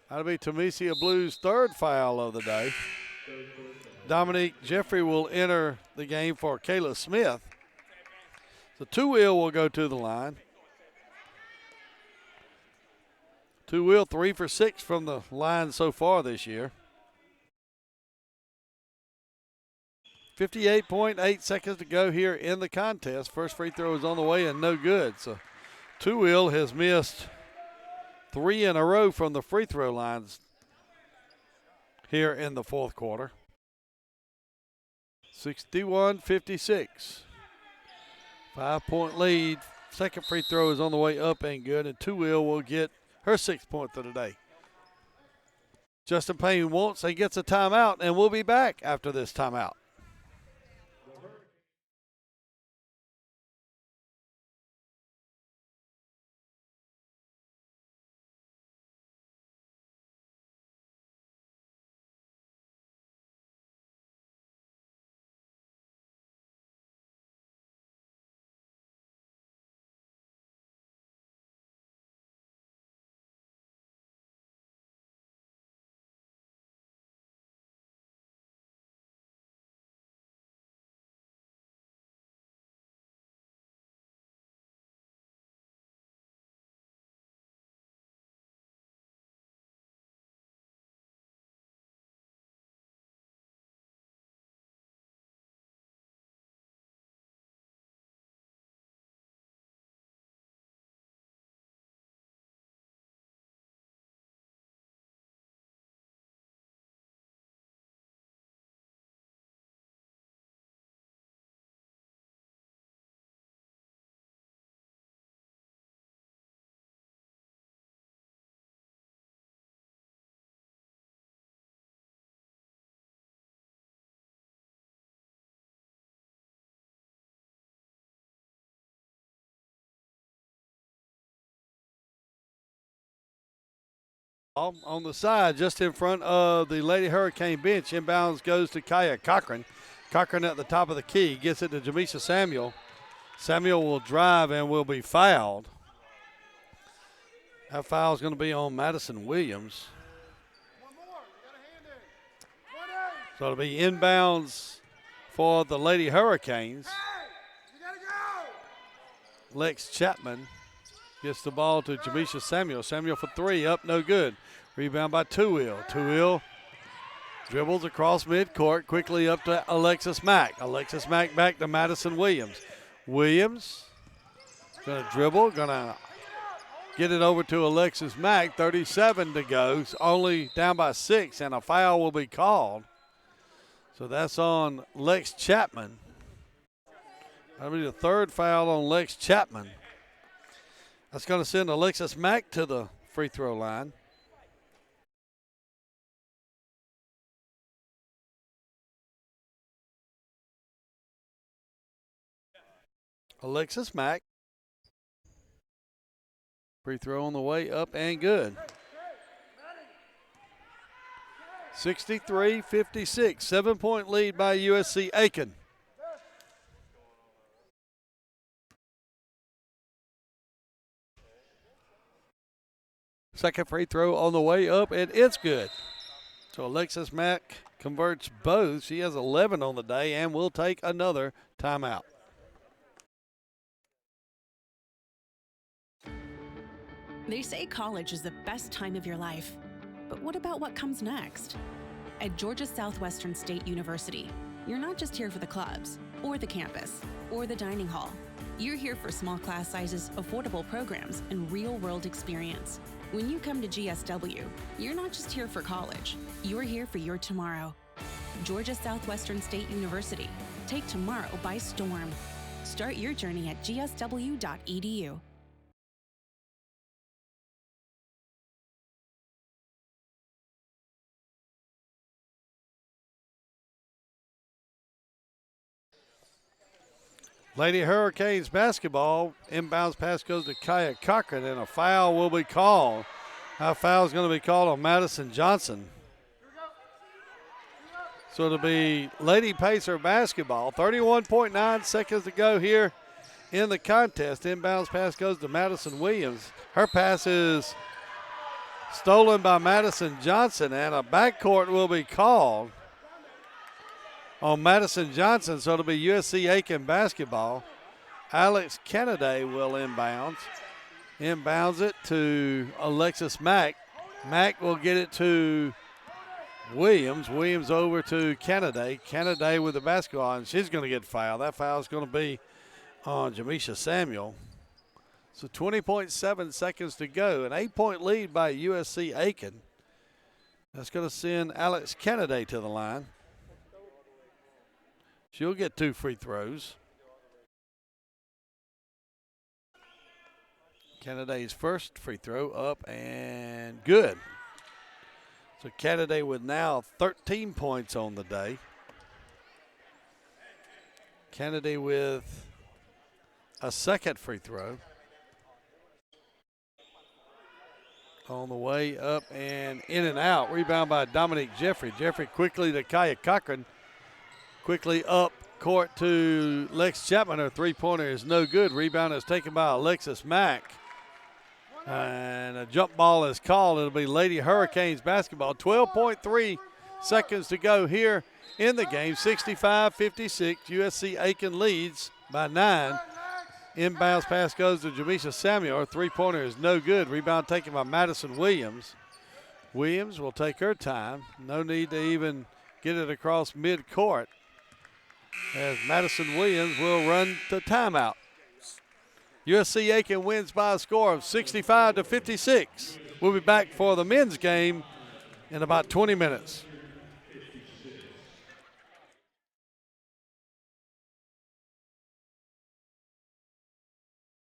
That'll be Tamesia Blue's third foul of the day. Dominique Jeffrey will enter the game for Kayla Smith. So Two-Wheel will go to the line. Two-Wheel 3 for 6 from the line so far this year. 58.8 seconds to go here in the contest. First free throw is on the way and no good. So Two-Wheel has missed 3 in a row from the free throw lines here in the fourth quarter. 61-56. 5-point lead. Second free throw is on the way up and good, and Two-Wheel will get her 6th point of the day. Justin Payne wants and gets a timeout, and we'll be back after this timeout. On the side, just in front of the Lady Hurricane bench. Inbounds goes to Kaya Cochran. Cochran at the top of the key. Gets it to Jamisha Samuel. Samuel will drive and will be fouled. That foul is going to be on Madison Williams. So it'll be inbounds for the Lady Hurricanes. Lex Chapman gets the ball to Jamisha Samuel. Samuel for three, up, no good. Rebound by Tuill. Tuill dribbles across midcourt, quickly up to Alexis Mack. Alexis Mack back to Madison Williams. Williams going to dribble, going to get it over to Alexis Mack. 37 to go, only down by 6, and a foul will be called. So that's on Lex Chapman. That'll be the third foul on Lex Chapman. That's going to send Alexis Mack to the free throw line. Alexis Mack. Free throw on the way up and good. 63-56, 7-point lead by USC Aiken. Second free throw on the way up, and it's good. So Alexis Mack converts both. She has 11 on the day and will take another timeout. They say college is the best time of your life. But what about what comes next? At Georgia Southwestern State University, you're not just here for the clubs, or the campus, or the dining hall. You're here for small class sizes, affordable programs, and real-world experience. When you come to GSW, you're not just here for college. You're here for your tomorrow. Georgia Southwestern State University. Take tomorrow by storm. Start your journey at gsw.edu. Lady Hurricanes basketball. Inbounds pass goes to Kaya Cochran, and a foul will be called. That foul is going to be called on Madison Johnson. So it'll be Lady Pacer basketball. 31.9 seconds to go here in the contest. Inbounds pass goes to Madison Williams. Her pass is stolen by Madison Johnson, and a backcourt will be called on Madison Johnson, so it'll be USC Aiken basketball. Alex Kennedy will inbounds. Inbounds it to Alexis Mack. Mack will get it to Williams. Williams over to Kennedy. Kennedy with the basketball, and she's going to get fouled. That foul is going to be on Jamisha Samuel. So 20.7 seconds to go. An 8-point lead by USC Aiken. That's going to send Alex Kennedy to the line. She'll get 2 free throws. Kennedy's first free throw up and good. So Kennedy with now 13 points on the day. Kennedy with a second free throw. On the way up and in and out. Rebound by Dominique Jeffrey. Jeffrey quickly to Kaya Cochran. Quickly up court to Lex Chapman. Her three-pointer is no good. Rebound is taken by Alexis Mack. And a jump ball is called. It'll be Lady Hurricanes basketball. 12.3 seconds to go here in the game. 65-56. USC Aiken leads by 9. Inbounds pass goes to Jamisha Samuel. Her three-pointer is no good. Rebound taken by Madison Williams. Williams will take her time. No need to even get it across midcourt, as Madison Williams will run the timeout. USC Aiken wins by a score of 65-56. We'll be back for the men's game in about 20 minutes.